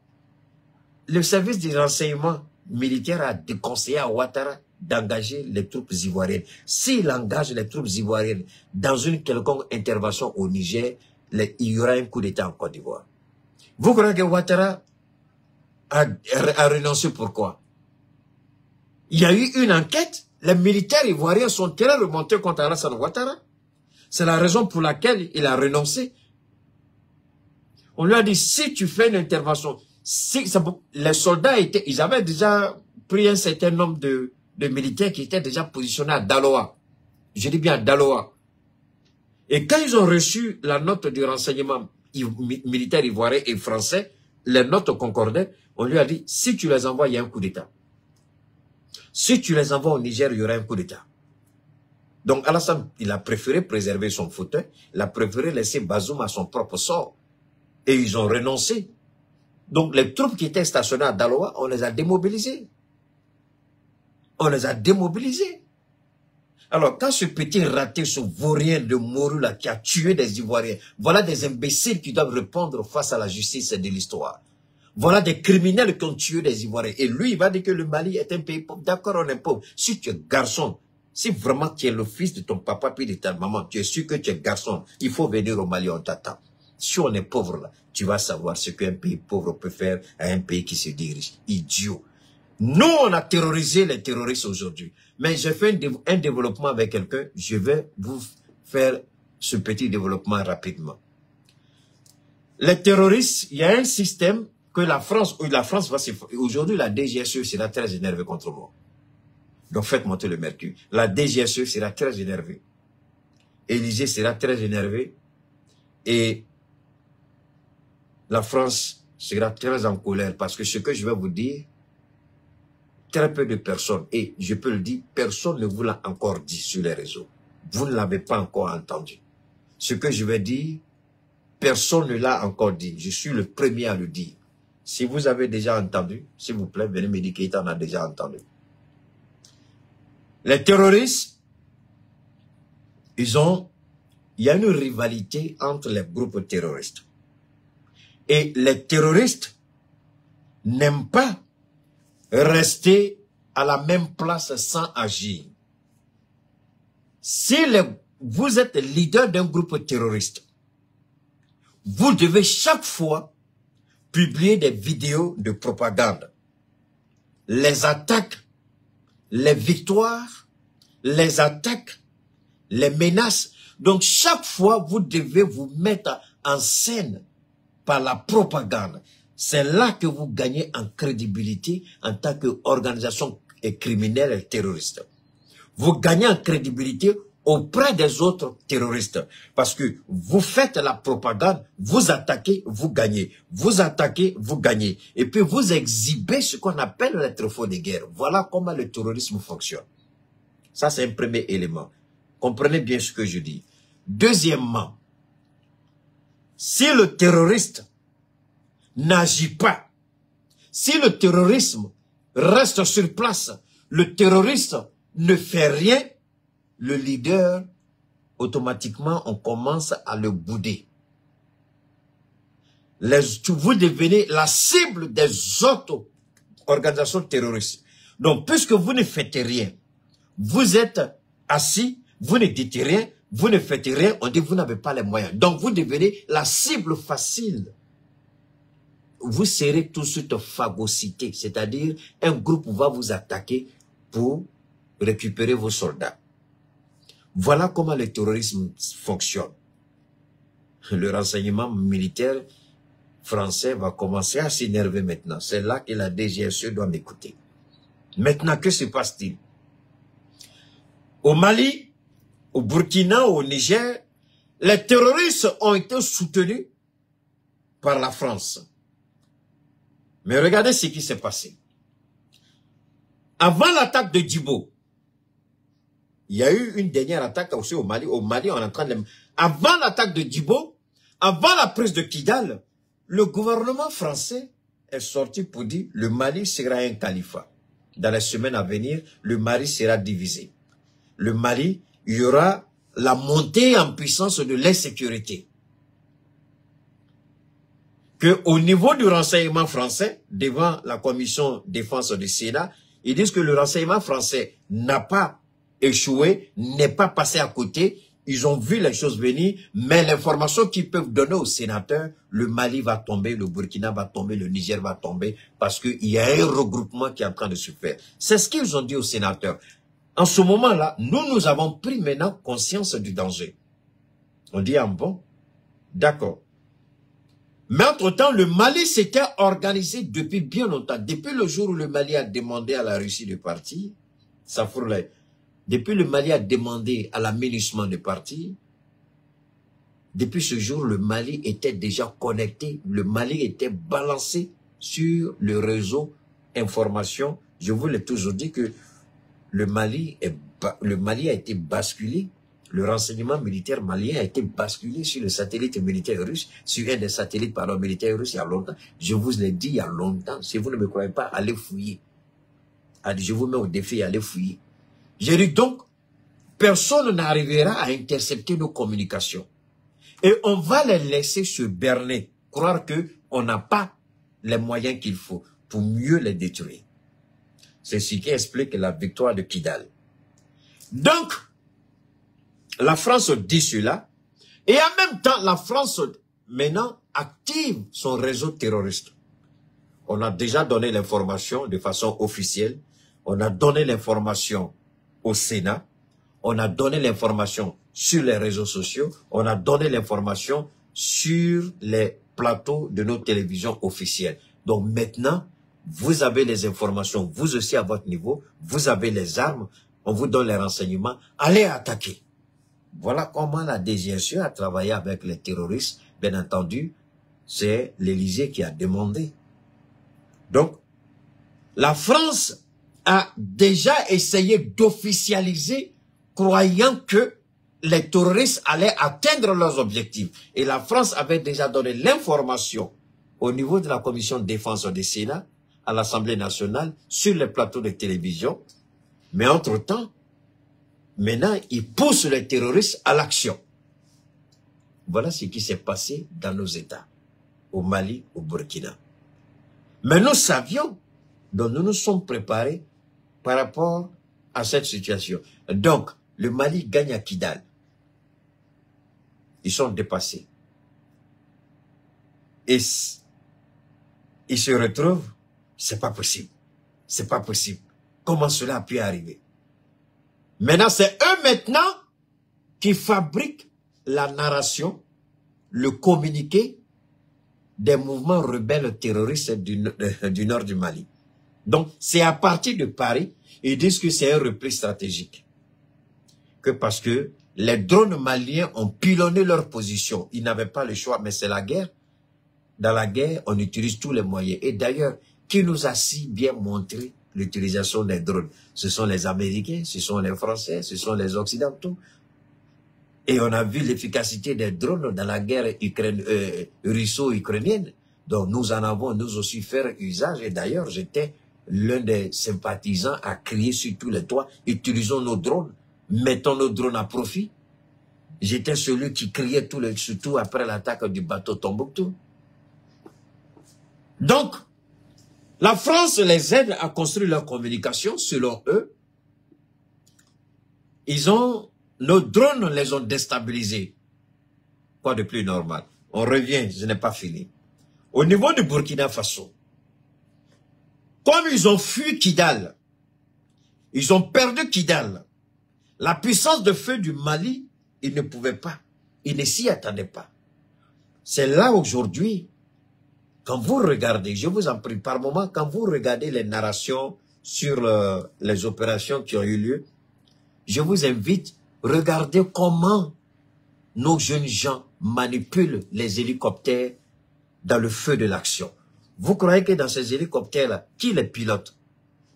le service des renseignements militaires a déconseillé à Ouattara d'engager les troupes ivoiriennes. S'il engage les troupes ivoiriennes dans une quelconque intervention au Niger, il y aura un coup d'État en Côte d'Ivoire. Vous croyez que Ouattara a renoncé pourquoi? Il y a eu une enquête. Les militaires ivoiriens sont très remontés contre Alassane Ouattara. C'est la raison pour laquelle il a renoncé. On lui a dit, si tu fais une intervention, les soldats ils avaient déjà pris un certain nombre de militaires qui étaient déjà positionnés à Daloa. Je dis bien à Daloa. Et quand ils ont reçu la note du renseignement militaire ivoirien et français, les notes concordaient, on lui a dit, si tu les envoies, il y a un coup d'État. Si tu les envoies au Niger, il y aura un coup d'État. Donc Alassane, il a préféré préserver son fauteuil, il a préféré laisser Bazoum à son propre sort. Et ils ont renoncé. Donc les troupes qui étaient stationnées à Daloa, on les a démobilisées. On les a démobilisés. Alors, quand ce petit raté, ce vaurien de Mourou là, qui a tué des Ivoiriens, voilà des imbéciles qui doivent répondre face à la justice de l'histoire. Voilà des criminels qui ont tué des Ivoiriens. Et lui, il va dire que le Mali est un pays pauvre. D'accord, on est pauvre. Si tu es garçon, si vraiment tu es le fils de ton papa puis de ta maman, tu es sûr que tu es garçon, il faut venir au Mali, on t'attend. Si on est pauvre là, tu vas savoir ce qu'un pays pauvre peut faire à un pays qui se dirige. Idiot. Nous, on a terrorisé les terroristes aujourd'hui. Mais j'ai fait un développement avec quelqu'un. Je vais vous faire ce petit développement rapidement. Les terroristes, il y a un système que la France va se... Aujourd'hui, la DGSE sera très énervée contre moi. Donc, faites monter le mercure. La DGSE sera très énervée. Élysée sera très énervé. Et la France sera très en colère. Parce que ce que je vais vous dire, très peu de personnes, et je peux le dire, personne ne vous l'a encore dit sur les réseaux. Vous ne l'avez pas encore entendu. Ce que je vais dire, personne ne l'a encore dit. Je suis le premier à le dire. Si vous avez déjà entendu, s'il vous plaît, venez me dire qu'il en a déjà entendu. Les terroristes, il y a une rivalité entre les groupes terroristes. Et les terroristes n'aiment pas rester à la même place sans agir. Si vous êtes leader d'un groupe terroriste, vous devez chaque fois publier des vidéos de propagande. Les attaques, les victoires, les attaques, les menaces. Donc chaque fois, vous devez vous mettre en scène par la propagande. C'est là que vous gagnez en crédibilité en tant qu'organisation criminelle et terroriste. Vous gagnez en crédibilité auprès des autres terroristes. Parce que vous faites la propagande, vous attaquez, vous gagnez. Vous attaquez, vous gagnez. Et puis vous exhibez ce qu'on appelle les trophées de guerre. Voilà comment le terrorisme fonctionne. Ça, c'est un premier élément. Comprenez bien ce que je dis. Deuxièmement, si le terroriste n'agit pas, si le terrorisme reste sur place, le terroriste ne fait rien, le leader, automatiquement, on commence à le bouder. Vous devenez la cible des autres organisations terroristes. Donc, puisque vous ne faites rien, vous êtes assis, vous ne dites rien, vous ne faites rien, on dit que vous n'avez pas les moyens. Donc, vous devenez la cible facile. Vous serez tout de suite phagocyté, c'est-à-dire un groupe va vous attaquer pour récupérer vos soldats. Voilà comment le terrorisme fonctionne. Le renseignement militaire français va commencer à s'énerver maintenant. C'est là que la DGSE doit m'écouter. Maintenant, que se passe-t-il? Au Mali, au Burkina, au Niger, les terroristes ont été soutenus par la France. Mais regardez ce qui s'est passé. Avant l'attaque de Djibo, il y a eu une dernière attaque aussi au Mali. Au Mali, on est en train de... Avant l'attaque de Djibo, avant la prise de Kidal, le gouvernement français est sorti pour dire le Mali sera un califat. Dans les semaines à venir, le Mali sera divisé. Le Mali, il y aura la montée en puissance de l'insécurité. Qu'au niveau du renseignement français, devant la commission défense du Sénat, ils disent que le renseignement français n'a pas échoué, n'est pas passé à côté. Ils ont vu les choses venir, mais l'information qu'ils peuvent donner aux sénateurs, le Mali va tomber, le Burkina va tomber, le Niger va tomber, parce qu'il y a un regroupement qui est en train de se faire. C'est ce qu'ils ont dit aux sénateurs. En ce moment-là, nous avons pris maintenant conscience du danger. On dit, ah bon, d'accord. Mais entre-temps, le Mali s'était organisé depuis bien longtemps. Depuis le jour où le Mali a demandé à la Russie de partir, ça fourrait. Depuis le Mali a demandé à l'aménagement de partir, depuis ce jour, le Mali était déjà connecté, le Mali était balancé sur le réseau information. Je vous l'ai toujours dit que le Mali a été basculé, le renseignement militaire malien a été basculé sur le satellite militaire russe, sur un des satellites militaires russes il y a longtemps. Je vous l'ai dit il y a longtemps. Si vous ne me croyez pas, allez fouiller. Je vous mets au défi, allez fouiller. J'ai dit donc, personne n'arrivera à intercepter nos communications. Et on va les laisser se berner, croire qu'on n'a pas les moyens qu'il faut pour mieux les détruire. C'est ce qui explique la victoire de Kidal. Donc, la France dit cela, et en même temps, la France, maintenant, active son réseau terroriste. On a déjà donné l'information de façon officielle, on a donné l'information au Sénat, on a donné l'information sur les réseaux sociaux, on a donné l'information sur les plateaux de nos télévisions officielles. Donc maintenant, vous avez les informations, vous aussi à votre niveau, vous avez les armes, on vous donne les renseignements, allez attaquer. Voilà comment la DGSE a travaillé avec les terroristes. Bien entendu, c'est l'Élysée qui a demandé. Donc, la France a déjà essayé d'officialiser, croyant que les terroristes allaient atteindre leurs objectifs. Et la France avait déjà donné l'information au niveau de la commission de défense du Sénat, à l'Assemblée nationale, sur les plateaux de télévision. Mais entre-temps, Maintenant, ils poussent les terroristes à l'action. Voilà ce qui s'est passé dans nos États, au Mali, au Burkina. Mais nous savions, donc nous nous sommes préparés par rapport à cette situation. Donc, le Mali gagne à Kidal. Ils sont dépassés. Et ils se retrouvent, c'est pas possible. C'est pas possible. Comment cela a pu arriver? Maintenant, c'est eux maintenant qui fabriquent la narration, le communiqué des mouvements rebelles terroristes du nord du Mali. Donc, c'est à partir de Paris, ils disent que c'est un repli stratégique. Que parce que les drones maliens ont pilonné leur position. Ils n'avaient pas le choix, mais c'est la guerre. Dans la guerre, on utilise tous les moyens. Et d'ailleurs, qui nous a si bien montré l'utilisation des drones? Ce sont les Américains, ce sont les Français, ce sont les Occidentaux. Et on a vu l'efficacité des drones dans la guerre russo-ukrainienne. Donc nous en avons nous aussi fait usage. Et d'ailleurs, j'étais l'un des sympathisants à crier sur tous les toits, utilisons nos drones, mettons nos drones à profit. J'étais celui qui criait surtout après l'attaque du bateau Tombouctou. Donc, la France les aide à construire leur communication. Selon eux, nos drones les ont déstabilisés. Quoi de plus normal? On revient, je n'ai pas fini. Au niveau du Burkina Faso, comme ils ont fui Kidal, ils ont perdu Kidal, la puissance de feu du Mali, ils ne pouvaient pas, ils ne s'y attendaient pas. C'est là aujourd'hui, quand vous regardez, je vous en prie, par moment, quand vous regardez les narrations sur les opérations qui ont eu lieu, je vous invite, regardez comment nos jeunes gens manipulent les hélicoptères dans le feu de l'action. Vous croyez que dans ces hélicoptères-là, qui les pilote?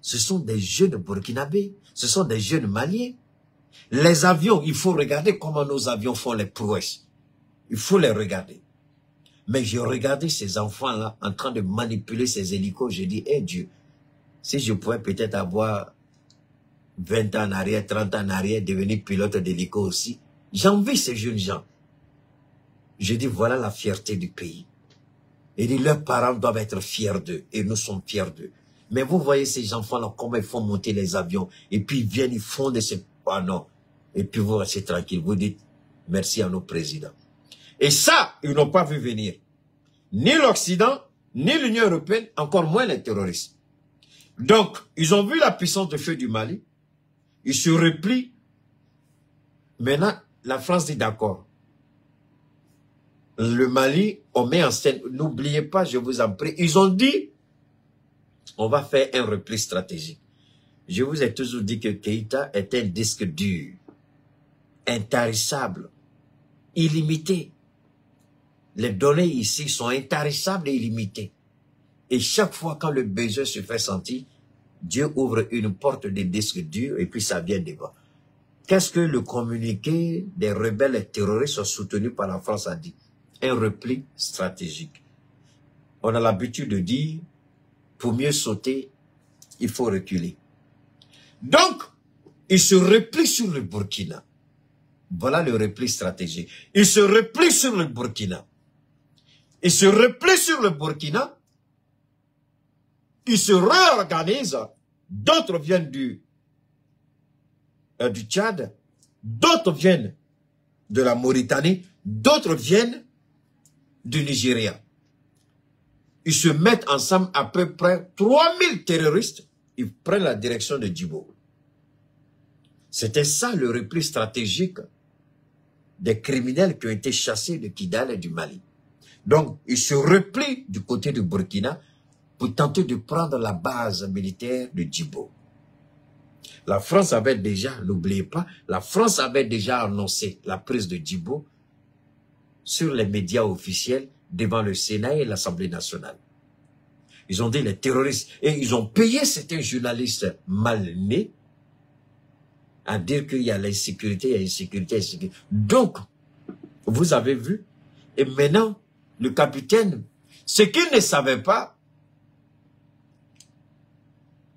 Ce sont des jeunes burkinabés, ce sont des jeunes maliens. Les avions, il faut regarder comment nos avions font les prouesses. Il faut les regarder. Mais j'ai regardé ces enfants-là en train de manipuler ces hélicos. J'ai dit, eh Dieu, si je pouvais peut-être avoir 20 ans en arrière, 30 ans en arrière, devenir pilote d'hélico aussi. J'envie ces jeunes gens. Je dis, voilà la fierté du pays. Et dit, leurs parents doivent être fiers d'eux. Et nous sommes fiers d'eux. Mais vous voyez ces enfants-là, comment ils font monter les avions. Et puis ils viennent, ils font de ces... Ah non. Et puis vous restez tranquille. Vous dites, merci à nos présidents. Et ça, ils n'ont pas vu venir. Ni l'Occident, ni l'Union européenne, encore moins les terroristes. Donc, ils ont vu la puissance de feu du Mali. Ils se replient. Maintenant, la France dit d'accord. Le Mali, on met en scène. N'oubliez pas, je vous en prie. Ils ont dit, on va faire un repli stratégique. Je vous ai toujours dit que Keïta est un disque dur, intarissable, illimité. Les données ici sont intarissables et illimitées. Et chaque fois quand le besoin se fait sentir, Dieu ouvre une porte de disque dur et puis ça vient devant. Qu'est-ce que le communiqué des rebelles et terroristes soutenus par la France a dit? Un repli stratégique. On a l'habitude de dire, pour mieux sauter, il faut reculer. Donc, ils se replient sur le Burkina. Voilà le repli stratégique. Ils se replient sur le Burkina. Ils se replient sur le Burkina. Ils se réorganisent. D'autres viennent du Tchad. D'autres viennent de la Mauritanie. D'autres viennent du Nigeria. Ils se mettent ensemble à peu près 3000 terroristes. Ils prennent la direction de Djibo. C'était ça le repli stratégique des criminels qui ont été chassés de Kidal et du Mali. Donc, ils se replient du côté du Burkina pour tenter de prendre la base militaire de Djibo. La France avait déjà, n'oubliez pas, la France avait déjà annoncé la prise de Djibo sur les médias officiels devant le Sénat et l'Assemblée nationale. Ils ont dit les terroristes, et ils ont payé certains journalistes mal nés à dire qu'il y a l'insécurité, il y a l'insécurité, l'insécurité. Donc, vous avez vu, et maintenant, le capitaine, ce qu'il ne savait pas,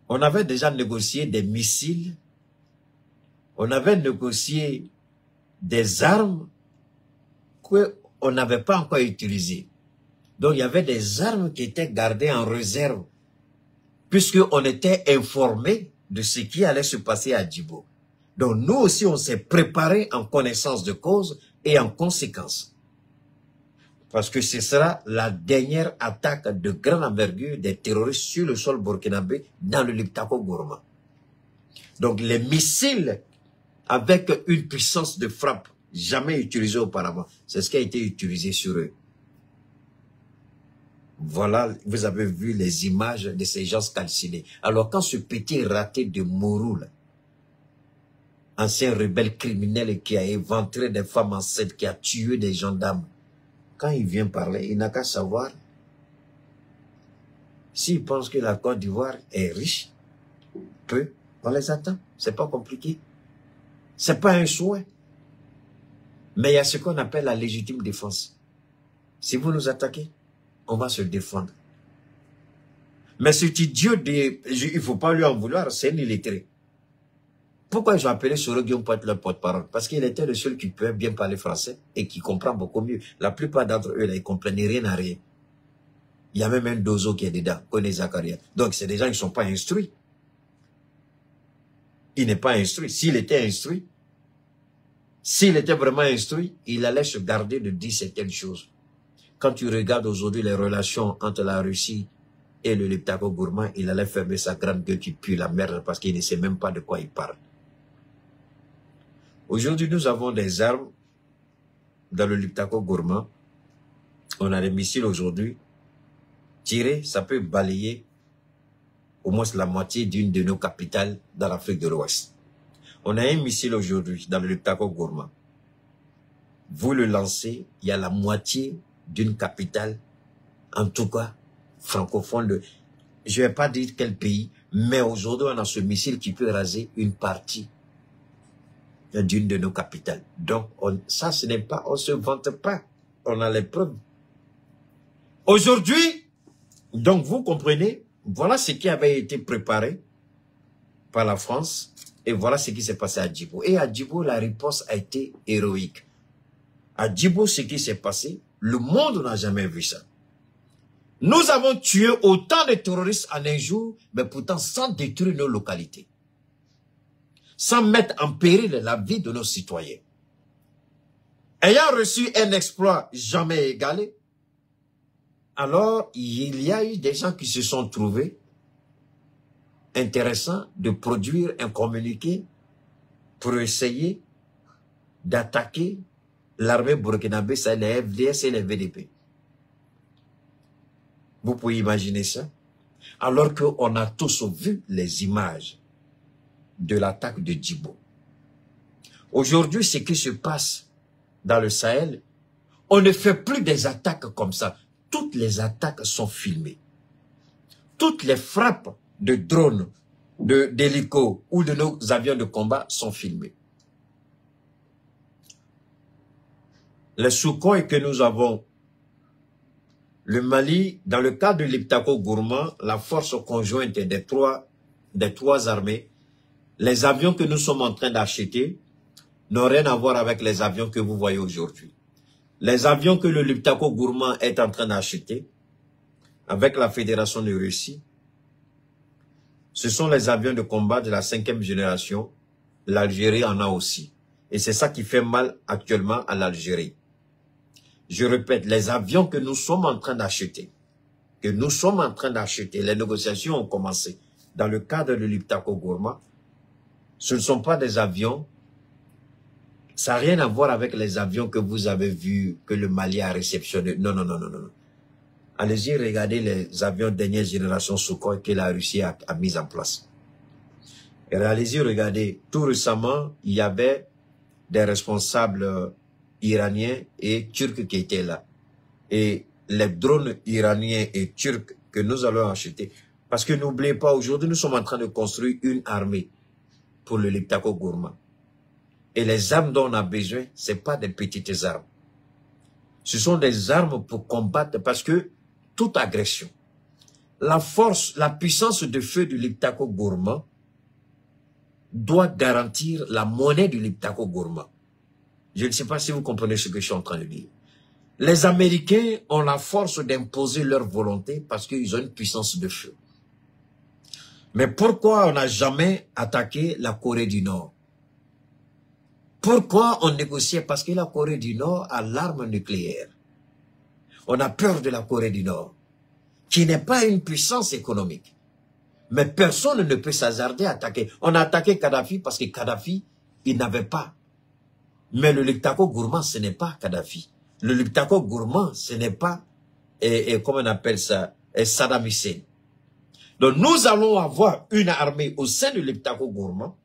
on avait déjà négocié des missiles on avait négocié des armes qu'on n'avait pas encore utilisées. Donc, il y avait des armes qui étaient gardées en réserve, puisqu'on était informé de ce qui allait se passer à Djibo. Donc, nous aussi, on s'est préparé en connaissance de cause et en conséquence. Parce que ce sera la dernière attaque de grande envergure des terroristes sur le sol burkinabé dans le Liptako Gourma. Donc, les missiles avec une puissance de frappe jamais utilisée auparavant, c'est ce qui a été utilisé sur eux. Voilà, vous avez vu les images de ces gens calcinés. Alors, quand ce petit raté de Mourou, là, ancien rebelle criminel qui a éventré des femmes enceintes, qui a tué des gendarmes, quand il vient parler, il n'a qu'à savoir. S'il pense que la Côte d'Ivoire est riche, on les attend. C'est pas compliqué. C'est pas un souhait. Mais il y a ce qu'on appelle la légitime défense. Si vous nous attaquez, on va se défendre. Mais cet idiot, il ne faut pas lui en vouloir, c'est un illettré. Pourquoi j'ai appelé Soro Guillaume pour être leur porte-parole? Parce qu'il était le seul qui peut bien parler français et qui comprend beaucoup mieux. La plupart d'entre eux, là, ils ne comprennent rien à rien. Il y a même un dozo qui est dedans, connaît Zakaria. Donc, c'est des gens qui ne sont pas instruits. Il n'est pas instruit. S'il était instruit, s'il était vraiment instruit, il allait se garder de dire certaines choses. Quand tu regardes aujourd'hui les relations entre la Russie et le Liptako Gourma, il allait fermer sa grande gueule qui pue la merde parce qu'il ne sait même pas de quoi il parle. Aujourd'hui, nous avons des armes dans le Liptako Gourma. On a des missiles aujourd'hui. Tirés, ça peut balayer au moins la moitié d'une de nos capitales dans l'Afrique de l'Ouest. On a un missile aujourd'hui dans le Liptako Gourma. Vous le lancez, il y a la moitié d'une capitale, en tout cas francophone. Je ne vais pas dire quel pays, mais aujourd'hui, on a ce missile qui peut raser une partie d'une de nos capitales. Donc, ça, ce n'est pas, on ne se vante pas. On a les preuves. Aujourd'hui, donc vous comprenez, voilà ce qui avait été préparé par la France et voilà ce qui s'est passé à Djibo. Et à Djibo, la réponse a été héroïque. À Djibo, ce qui s'est passé, le monde n'a jamais vu ça. Nous avons tué autant de terroristes en un jour, mais pourtant sans détruire nos localités. Sans mettre en péril la vie de nos citoyens. Ayant reçu un exploit jamais égalé, alors il y a eu des gens qui se sont trouvés intéressants de produire un communiqué pour essayer d'attaquer l'armée burkinabé, c'est les FDS et les VDP. Vous pouvez imaginer ça? Alors qu'on a tous vu les images de l'attaque de Djibo. Aujourd'hui, ce qui se passe dans le Sahel, on ne fait plus des attaques comme ça. Toutes les attaques sont filmées. Toutes les frappes de drones, d'hélicos ou de nos avions de combat sont filmées. Les Sukhoi que nous avons, le Mali, dans le cas de Liptako Gourma, la force conjointe des trois armées, les avions que nous sommes en train d'acheter n'ont rien à voir avec les avions que vous voyez aujourd'hui. Les avions que le Liptako Gourma est en train d'acheter avec la Fédération de Russie, ce sont les avions de combat de la 5e génération. L'Algérie en a aussi. Et c'est ça qui fait mal actuellement à l'Algérie. Je répète, les avions que nous sommes en train d'acheter, les négociations ont commencé dans le cadre de Liptako Gourma, ce ne sont pas des avions, ça n'a rien à voir avec les avions que vous avez vus, que le Mali a réceptionné. Non, non, non, non, non. Allez-y, regardez les avions de dernière génération Sukhoi que la Russie a mis en place. Et allez-y, regardez, tout récemment, il y avait des responsables iraniens et turcs qui étaient là. Et les drones iraniens et turcs que nous allons acheter, parce que n'oubliez pas, aujourd'hui, nous sommes en train de construire une armée pour le Liptako Gourma. Et les armes dont on a besoin, ce n'est pas des petites armes. Ce sont des armes pour combattre, parce que toute agression, la force, la puissance de feu du Liptako Gourma doit garantir la monnaie du Liptako Gourma. Je ne sais pas si vous comprenez ce que je suis en train de dire. Les Américains ont la force d'imposer leur volonté parce qu'ils ont une puissance de feu. Mais pourquoi on n'a jamais attaqué la Corée du Nord? Pourquoi on négociait? Parce que la Corée du Nord a l'arme nucléaire. On a peur de la Corée du Nord, qui n'est pas une puissance économique. Mais personne ne peut s'hasarder à attaquer. On a attaqué Kadhafi parce que Kadhafi, il n'avait pas. Mais le Liptako Gourma, ce n'est pas Kadhafi. Le Liptako Gourma, ce n'est pas, comment on appelle ça, Saddam Hussein. Donc nous allons avoir une armée au sein du Liptako Gourma,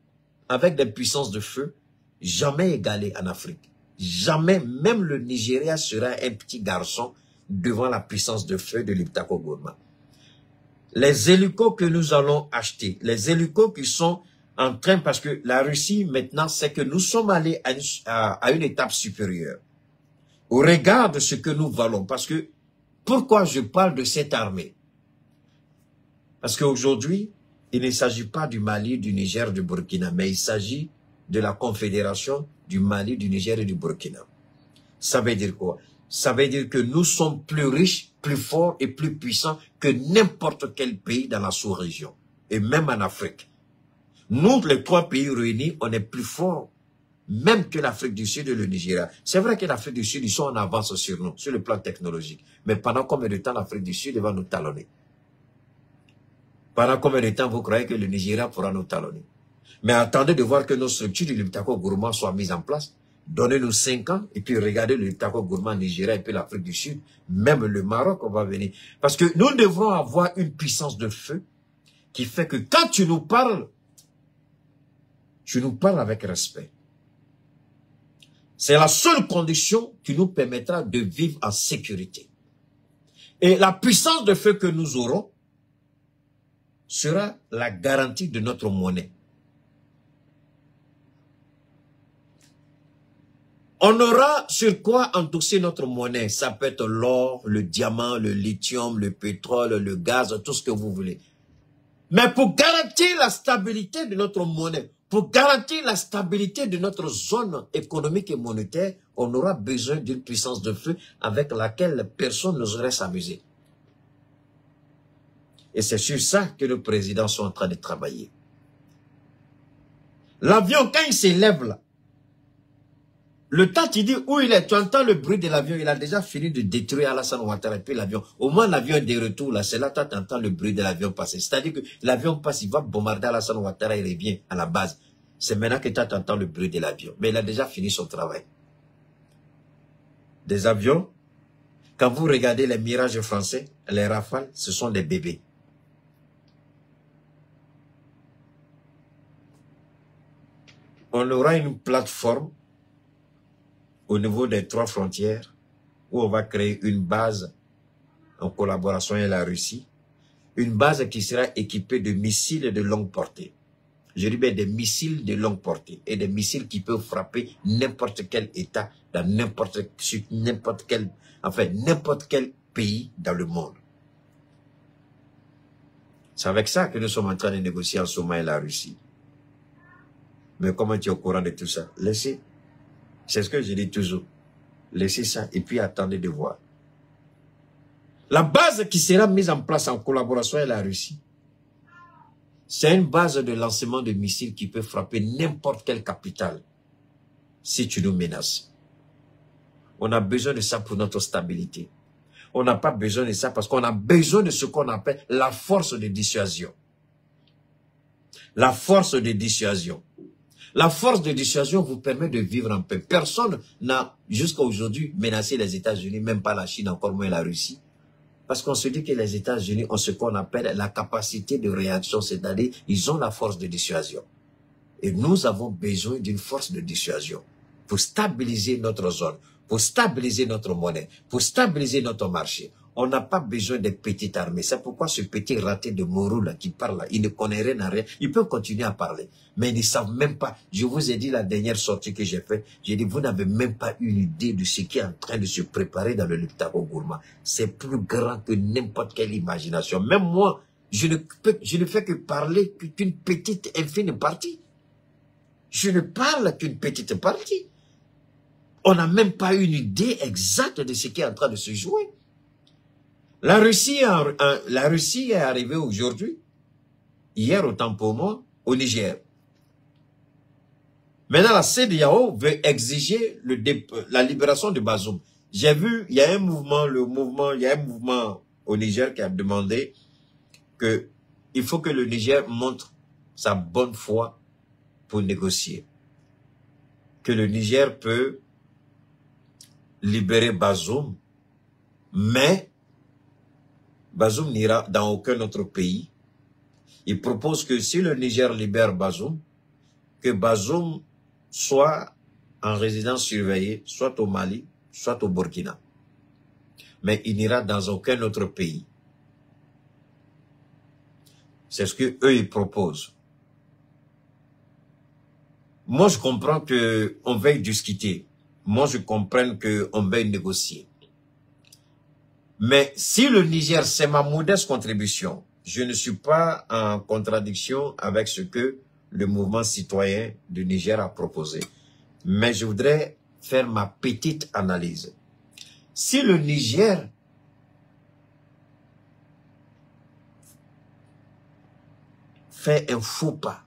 avec des puissances de feu, jamais égalées en Afrique. Jamais, même le Nigeria sera un petit garçon devant la puissance de feu de Liptako Gourma. Les hélicos que nous allons acheter, les hélicos qui sont en train, parce que la Russie maintenant, c'est que nous sommes allés à une étape supérieure. Au regard de ce que nous valons, parce que, pourquoi je parle de cette armée? Parce qu'aujourd'hui, il ne s'agit pas du Mali, du Niger, du Burkina, mais il s'agit de la confédération du Mali, du Niger et du Burkina. Ça veut dire quoi? Ça veut dire que nous sommes plus riches, plus forts et plus puissants que n'importe quel pays dans la sous-région, et même en Afrique. Nous, les trois pays réunis, on est plus forts, même que l'Afrique du Sud et le Nigeria. C'est vrai que l'Afrique du Sud, ils sont en avance sur nous, sur le plan technologique. Mais pendant combien de temps l'Afrique du Sud va nous talonner? Pendant combien de temps vous croyez que le Nigeria pourra nous talonner? Mais attendez de voir que nos structures du Liptako Gourma soient mises en place. Donnez-nous 5 ans et puis regardez le Liptako Gourma, Nigeria et puis l'Afrique du Sud. Même le Maroc, on va venir. Parce que nous devrons avoir une puissance de feu qui fait que quand tu nous parles avec respect. C'est la seule condition qui nous permettra de vivre en sécurité. Et la puissance de feu que nous aurons sera la garantie de notre monnaie. On aura sur quoi endosser notre monnaie. Ça peut être l'or, le diamant, le lithium, le pétrole, le gaz, tout ce que vous voulez. Mais pour garantir la stabilité de notre monnaie, pour garantir la stabilité de notre zone économique et monétaire, on aura besoin d'une puissance de feu avec laquelle personne n'oserait s'amuser. Et c'est sur ça que nos présidents sont en train de travailler. L'avion, quand il s'élève là, le temps tu dis où il est, tu entends le bruit de l'avion, il a déjà fini de détruire Alassane Ouattara et puis l'avion. Au moins l'avion est de retour là, c'est là que tu entends le bruit de l'avion passer. C'est-à-dire que l'avion passe, il va bombarder Alassane Ouattara, il revient à la base. C'est maintenant que tu entends le bruit de l'avion. Mais il a déjà fini son travail. Des avions, quand vous regardez les Mirages français, les Rafales, ce sont des bébés. On aura une plateforme au niveau des 3 frontières où on va créer une base en collaboration avec la Russie. Une base qui sera équipée de missiles de longue portée. Je dis bien des missiles de longue portée et des missiles qui peuvent frapper n'importe quel État dans n'importe quel pays dans le monde. C'est avec ça que nous sommes en train de négocier en ce moment avec la Russie. Mais comment tu es au courant de tout ça? Laissez. C'est ce que je dis toujours. Laissez ça et puis attendez de voir. La base qui sera mise en place en collaboration avec la Russie, c'est une base de lancement de missiles qui peut frapper n'importe quelle capitale si tu nous menaces. On a besoin de ça pour notre stabilité. On n'a pas besoin de ça parce qu'on a besoin de ce qu'on appelle la force de dissuasion. La force de dissuasion. La force de dissuasion vous permet de vivre en paix. Personne n'a jusqu'à aujourd'hui menacé les États-Unis, même pas la Chine, encore moins la Russie. Parce qu'on se dit que les États-Unis ont ce qu'on appelle la capacité de réaction, c'est-à-dire ils ont la force de dissuasion. Et nous avons besoin d'une force de dissuasion pour stabiliser notre zone, pour stabiliser notre monnaie, pour stabiliser notre marché. On n'a pas besoin de petites armées. C'est pourquoi ce petit raté de Mourou là qui parle là, il ne connaît rien à rien. Il peut continuer à parler, mais ils ne savent même pas. Je vous ai dit la dernière sortie que j'ai faite, j'ai dit vous n'avez même pas une idée de ce qui est en train de se préparer dans le Liptako Gourma. C'est plus grand que n'importe quelle imagination. Même moi, je ne fais que parler qu'une petite infime partie. Je ne parle qu'une petite partie. On n'a même pas une idée exacte de ce qui est en train de se jouer. La Russie est arrivée aujourd'hui, hier autant pour moi, au Niger. Maintenant, la CEDEAO veut exiger la libération de Bazoum. J'ai vu, il y a un mouvement au Niger qui a demandé que il faut que le Niger montre sa bonne foi pour négocier. Que le Niger peut libérer Bazoum, mais Bazoum n'ira dans aucun autre pays. Il propose que si le Niger libère Bazoum, que Bazoum soit en résidence surveillée, soit au Mali, soit au Burkina. Mais il n'ira dans aucun autre pays. C'est ce que eux ils proposent. Moi, je comprends qu'on veuille discuter. Moi, je comprends qu'on veuille négocier. Mais si le Niger, c'est ma modeste contribution, je ne suis pas en contradiction avec ce que le mouvement citoyen du Niger a proposé. Mais je voudrais faire ma petite analyse. Si le Niger fait un faux pas,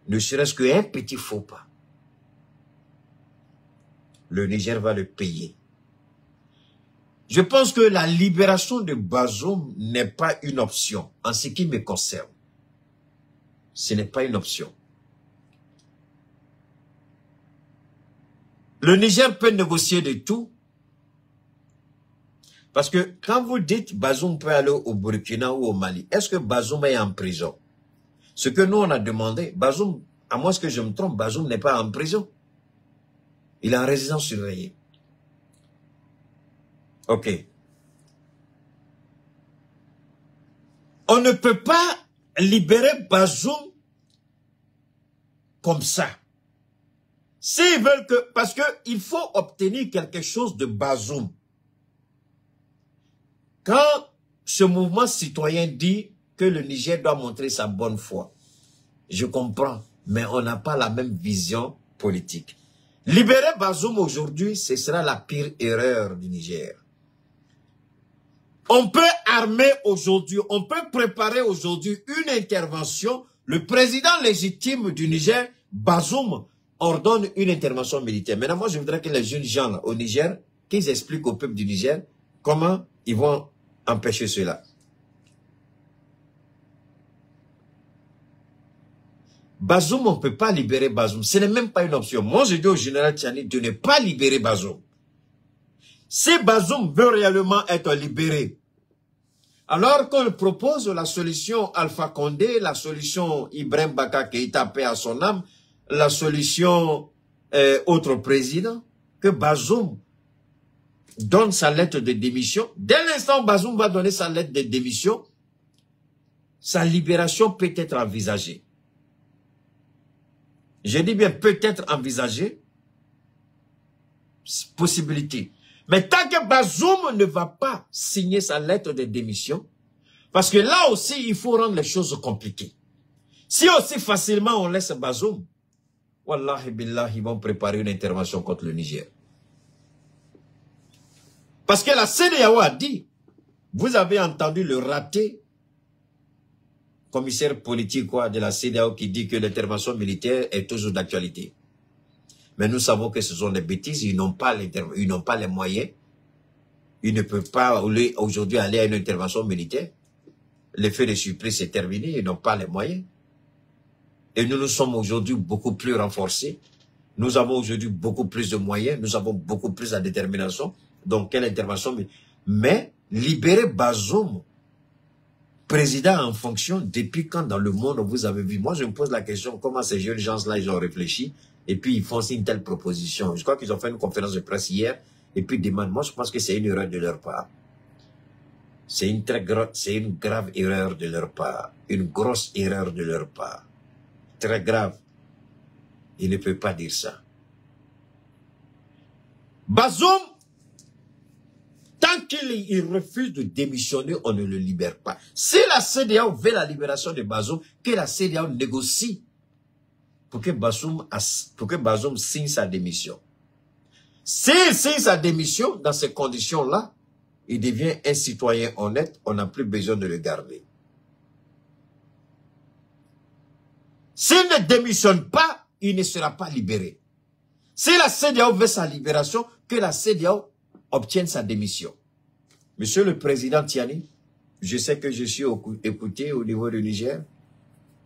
ne serait-ce qu'un petit faux pas, le Niger va le payer. Je pense que la libération de Bazoum n'est pas une option en ce qui me concerne. Ce n'est pas une option. Le Niger peut négocier de tout. Parce que quand vous dites Bazoum peut aller au Burkina ou au Mali, est-ce que Bazoum est en prison? Ce que nous on a demandé, Bazoum, à moins que je me trompe, Bazoum n'est pas en prison. Il est en résidence surveillée. Ok. On ne peut pas libérer Bazoum comme ça. S'ils veulent que... Parce qu'il faut obtenir quelque chose de Bazoum. Quand ce mouvement citoyen dit que le Niger doit montrer sa bonne foi, je comprends, mais on n'a pas la même vision politique. Libérer Bazoum aujourd'hui, ce sera la pire erreur du Niger. On peut armer aujourd'hui, on peut préparer aujourd'hui une intervention. Le président légitime du Niger, Bazoum, ordonne une intervention militaire. Maintenant, moi, je voudrais que les jeunes gens là, au Niger, qu'ils expliquent au peuple du Niger comment ils vont empêcher cela. Bazoum, on ne peut pas libérer Bazoum. Ce n'est même pas une option. Moi, je dis au général Tchani de ne pas libérer Bazoum. Si Bazoum veut réellement être libéré, alors qu'on propose la solution Alpha Condé, la solution Ibrahim Baka Keïta, paix à son âme, la solution autre président, que Bazoum donne sa lettre de démission. Dès l'instant où Bazoum va donner sa lettre de démission, sa libération peut être envisagée. Je dis bien peut-être envisagée, possibilité. Mais tant que Bazoum ne va pas signer sa lettre de démission, parce que là aussi, il faut rendre les choses compliquées. Si aussi facilement on laisse Bazoum, Wallahi billah, ils vont préparer une intervention contre le Niger. Parce que la CEDEAO a dit, vous avez entendu le raté commissaire politique de la CEDEAO qui dit que l'intervention militaire est toujours d'actualité. Mais nous savons que ce sont des bêtises, ils n'ont pas les moyens. Ils ne peuvent pas aujourd'hui aller à une intervention militaire. L'effet de surprise est terminé, ils n'ont pas les moyens. Et nous sommes aujourd'hui beaucoup plus renforcés. Nous avons aujourd'hui beaucoup plus de moyens, nous avons beaucoup plus de détermination. Donc, quelle intervention? Mais libérer Bazoum, président en fonction, depuis quand dans le monde vous avez vu? Moi, je me pose la question, comment ces jeunes gens-là, ils ont réfléchi, et puis ils font une telle proposition. Je crois qu'ils ont fait une conférence de presse hier, et puis demandent, moi je pense que c'est une erreur de leur part. C'est une grave erreur de leur part. Une grosse erreur de leur part. Très grave. Il ne peut pas dire ça. Bazoum, tant qu'il refuse de démissionner, on ne le libère pas. Si la CEDEAO veut la libération de Bazoum, que la CEDEAO négocie pour que Bazoum signe sa démission. S'il signe sa démission, dans ces conditions-là, il devient un citoyen honnête, on n'a plus besoin de le garder. S'il ne démissionne pas, il ne sera pas libéré. Si la CEDEAO veut sa libération, que la CEDEAO obtienne sa démission. Monsieur le Président Tiani, je sais que je suis écouté au niveau du Niger.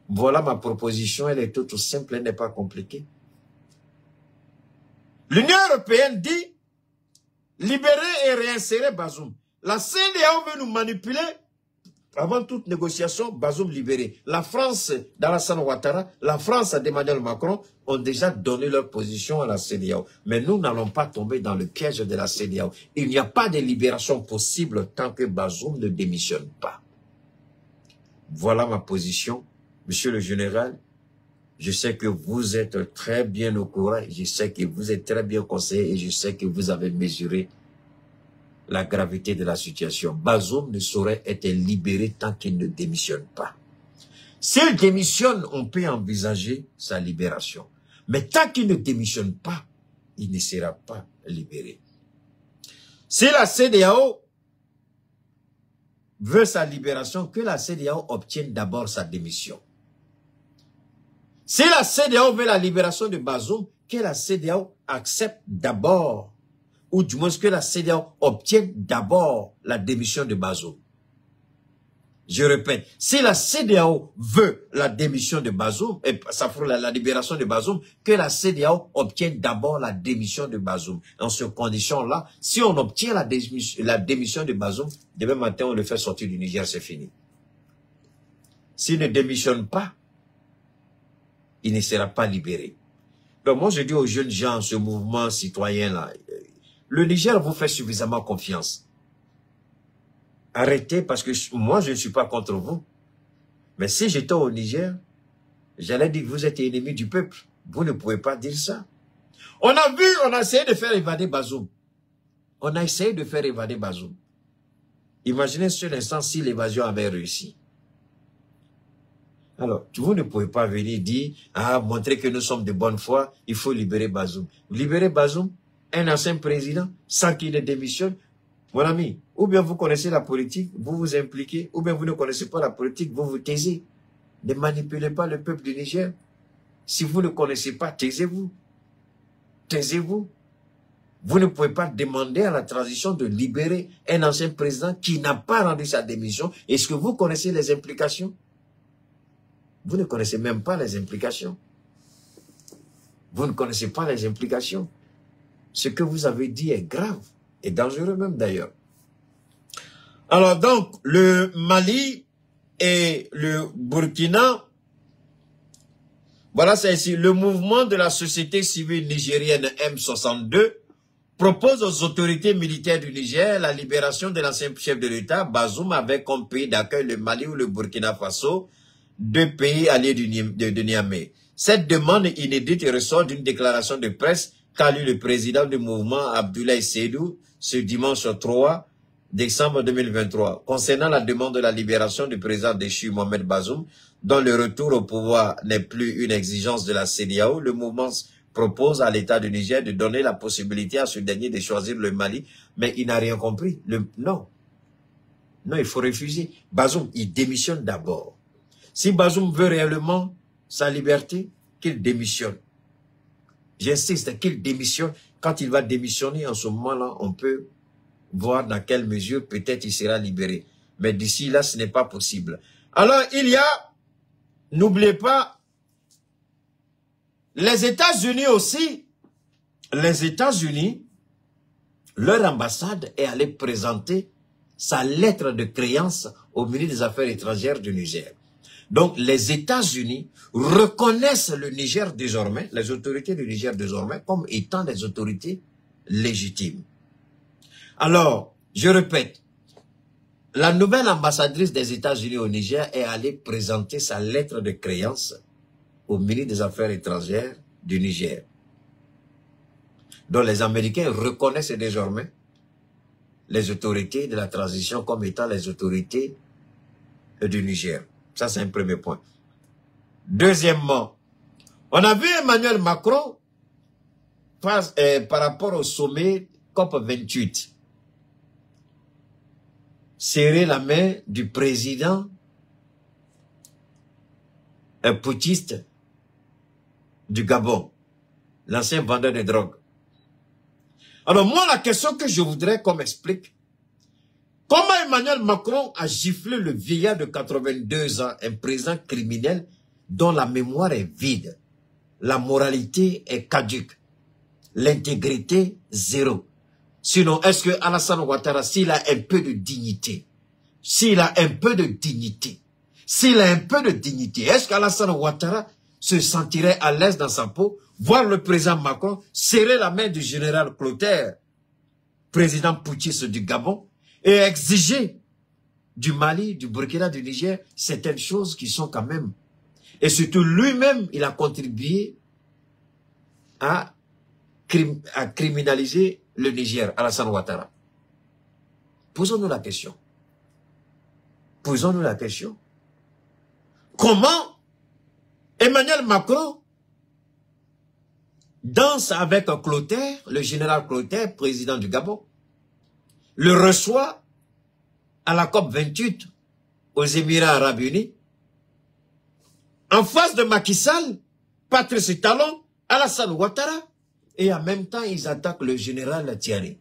Voilà ma proposition, elle est toute simple, elle n'est pas compliquée. L'Union européenne dit libérer et réinsérer Bazoum. La CEDEAO veut nous manipuler. Avant toute négociation, Bazoum libéré. La France, d'Alassane Ouattara, la France d'Emmanuel Macron ont déjà donné leur position à la CEDEAO. Mais nous n'allons pas tomber dans le piège de la CEDEAO. Il n'y a pas de libération possible tant que Bazoum ne démissionne pas. Voilà ma position. Monsieur le général, je sais que vous êtes très bien au courant, je sais que vous êtes très bien conseillé et je sais que vous avez mesuré la gravité de la situation. Bazoum ne saurait être libéré tant qu'il ne démissionne pas. S'il démissionne, on peut envisager sa libération. Mais tant qu'il ne démissionne pas, il ne sera pas libéré. Si la CEDEAO veut sa libération, que la CEDEAO obtienne d'abord sa démission. Si la CEDEAO veut la libération de Bazoum, que la CEDEAO accepte d'abord, ou du moins que la CEDEAO obtienne d'abord la démission de Bazoum. Je répète, si la CEDEAO veut la démission de Bazoum, et ça fera la libération de Bazoum, que la CEDEAO obtienne d'abord la démission de Bazoum. Dans ces conditions-là, si on obtient la démission de Bazoum, demain matin on le fait sortir du Niger, c'est fini. S'il ne démissionne pas, il ne sera pas libéré. Donc moi je dis aux jeunes gens, ce mouvement citoyen-là, le Niger vous fait suffisamment confiance. Arrêtez parce que moi je ne suis pas contre vous. Mais si j'étais au Niger, j'allais dire que vous êtes ennemis du peuple. Vous ne pouvez pas dire ça. On a essayé de faire évader Bazoum. On a essayé de faire évader Bazoum. Imaginez sur l'instant si l'évasion avait réussi. Alors, vous ne pouvez pas venir dire, montrer que nous sommes de bonne foi, il faut libérer Bazoum. Libérer Bazoum, un ancien président, sans qu'il ne démissionne. Mon ami, ou bien vous connaissez la politique, vous vous impliquez, ou bien vous ne connaissez pas la politique, vous vous taisez. Ne manipulez pas le peuple du Niger. Si vous ne connaissez pas, taisez-vous. Taisez-vous. Vous ne pouvez pas demander à la transition de libérer un ancien président qui n'a pas rendu sa démission. Est-ce que vous connaissez les implications? Vous ne connaissez même pas les implications. Vous ne connaissez pas les implications. Ce que vous avez dit est grave et dangereux même d'ailleurs. Alors donc, le Mali et le Burkina, voilà c'est ici, le mouvement de la société civile nigérienne M62 propose aux autorités militaires du Niger la libération de l'ancien chef de l'État, Bazoum, avec comme pays d'accueil le Mali ou le Burkina Faso, deux pays alliés de Niamey. Cette demande inédite ressort d'une déclaration de presse qu'a lu le président du mouvement Abdoulaye Seydou ce dimanche 3 décembre 2023 concernant la demande de la libération du président déchu Mohamed Bazoum, dont le retour au pouvoir n'est plus une exigence de la CEDEAO. Le mouvement propose à l'État du Niger de donner la possibilité à ce dernier de choisir le Mali, mais il n'a rien compris. Non, il faut refuser. Bazoum, il démissionne d'abord. Si Bazoum veut réellement sa liberté, qu'il démissionne. J'insiste, qu'il démissionne. Quand il va démissionner, en ce moment-là, on peut voir dans quelle mesure peut-être il sera libéré. Mais d'ici là, ce n'est pas possible. Alors, il y a, n'oubliez pas, les États-Unis aussi. Les États-Unis, leur ambassade est allée présenter sa lettre de créance au ministre des Affaires étrangères du Niger. Donc, les États-Unis reconnaissent le Niger désormais, les autorités du Niger désormais, comme étant des autorités légitimes. Alors, je répète, la nouvelle ambassadrice des États-Unis au Niger est allée présenter sa lettre de créance au ministre des Affaires étrangères du Niger. Donc, les Américains reconnaissent désormais les autorités de la transition comme étant les autorités du Niger. Ça, c'est un premier point. Deuxièmement, On a vu Emmanuel Macron par rapport au sommet COP28 serrer la main du président putschiste du Gabon, l'ancien vendeur de drogue. Alors moi, la question que je voudrais qu'on m'explique, comment Emmanuel Macron a giflé le vieillard de 82 ans, un président criminel dont la mémoire est vide, la moralité est caduque, l'intégrité zéro. Sinon, est-ce que Alassane Ouattara, s'il a un peu de dignité, est-ce qu'Alassane Ouattara se sentirait à l'aise dans sa peau, voir le président Macron serrer la main du général Clotaire, président putschiste du Gabon, et exiger du Mali, du Burkina, du Niger, certaines choses qui sont quand même... Et surtout, lui-même, il a contribué à criminaliser le Niger, Alassane Ouattara. Posons-nous la question. Posons-nous la question. Comment Emmanuel Macron danse avec Clotaire, le général Clotaire, président du Gabon, le reçoit à la COP28 aux Émirats Arabes Unis, en face de Macky Sall, Patrice Talon, Alassane Ouattara, et en même temps, ils attaquent le général Thierry.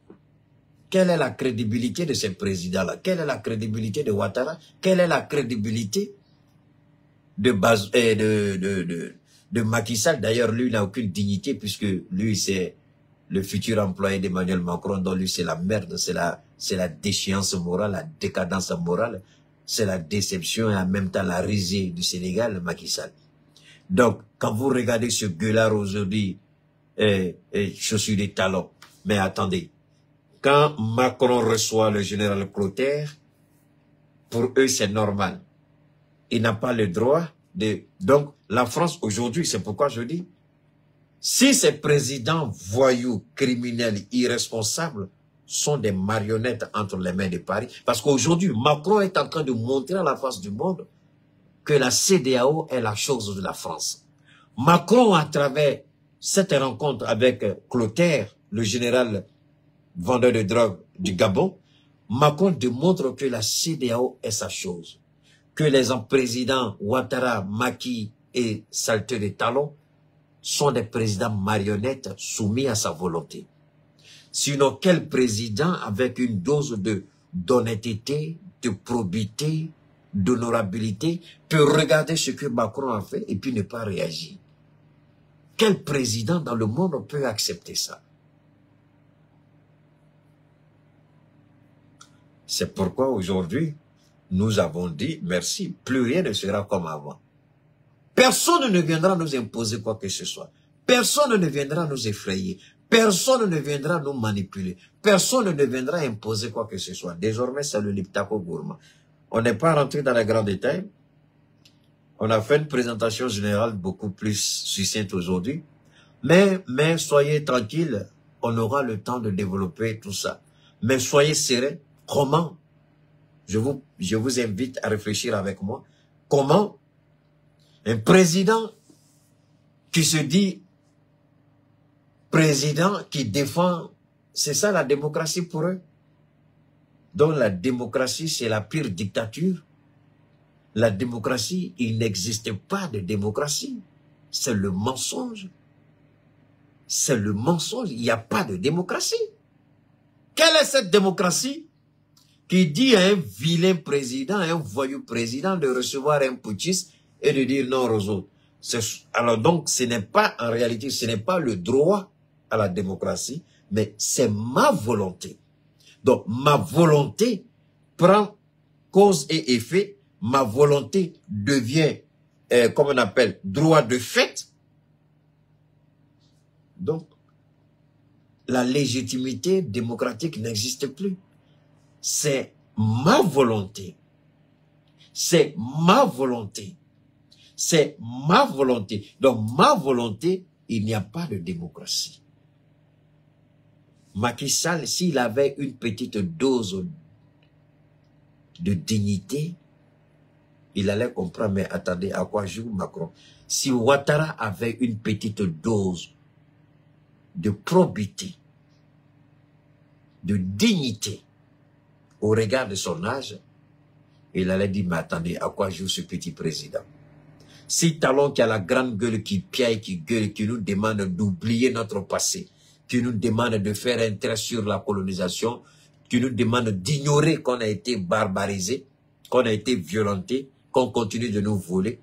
Quelle est la crédibilité de ces présidents-là? Quelle est la crédibilité de Ouattara? Quelle est la crédibilité de Macky Sall? D'ailleurs, lui, il n'a aucune dignité, puisque lui, c'est le futur employé d'Emmanuel Macron, dont lui, c'est la merde, c'est la déchéance morale, la décadence morale, c'est la déception et en même temps la risée du Sénégal, Macky Sall. Donc, quand vous regardez ce gueulard aujourd'hui, chaussures des talons, mais attendez, quand Macron reçoit le général Clotaire, pour eux, c'est normal. Il n'a pas le droit de... Donc, la France, aujourd'hui, c'est pourquoi je dis, si ces présidents voyous, criminels, irresponsables, sont des marionnettes entre les mains de Paris, parce qu'aujourd'hui, Macron est en train de montrer à la face du monde que la CEDEAO est la chose de la France. Macron, à travers cette rencontre avec Clotaire, le général vendeur de drogue du Gabon, Macron démontre que la CEDEAO est sa chose. Que les présidents Ouattara, Macky et Salteux de Talon sont des présidents marionnettes soumis à sa volonté. Sinon, quel président avec une dose d'honnêteté, de probité, d'honorabilité peut regarder ce que Macron a fait et puis ne pas réagir? Quel président dans le monde peut accepter ça? C'est pourquoi aujourd'hui, nous avons dit merci, plus rien ne sera comme avant. Personne ne viendra nous imposer quoi que ce soit. Personne ne viendra nous effrayer. Personne ne viendra nous manipuler. Personne ne viendra imposer quoi que ce soit. Désormais, c'est le Liptako gourmand. On n'est pas rentré dans les grands détails. On a fait une présentation générale beaucoup plus succincte aujourd'hui. Mais soyez tranquilles, on aura le temps de développer tout ça. Mais soyez sereins. Comment? Je vous invite à réfléchir avec moi. Comment un président qui se dit président, qui défend, c'est ça la démocratie pour eux? Donc la démocratie, c'est la pire dictature. La démocratie, il n'existe pas de démocratie. C'est le mensonge. C'est le mensonge. Il n'y a pas de démocratie. Quelle est cette démocratie qui dit à un vilain président, à un voyou président de recevoir un putschiste et de dire non aux autres? Alors donc, ce n'est pas, en réalité, ce n'est pas le droit à la démocratie, mais c'est ma volonté. Donc, ma volonté prend cause et effet. Ma volonté devient, comme on appelle, droit de fait. Donc, la légitimité démocratique n'existe plus. C'est ma volonté. C'est ma volonté. C'est ma volonté. Donc, ma volonté, il n'y a pas de démocratie. Macky Sall, s'il avait une petite dose de dignité, il allait comprendre, mais attendez, à quoi joue Macron? Si Ouattara avait une petite dose de probité, de dignité, au regard de son âge, il allait dire, mais attendez, à quoi joue ce petit président? Si Talon qui a la grande gueule, qui piaille, qui gueule, qui nous demande d'oublier notre passé, qui nous demande de faire un trait sur la colonisation, qui nous demande d'ignorer qu'on a été barbarisé, qu'on a été violenté, qu'on continue de nous voler,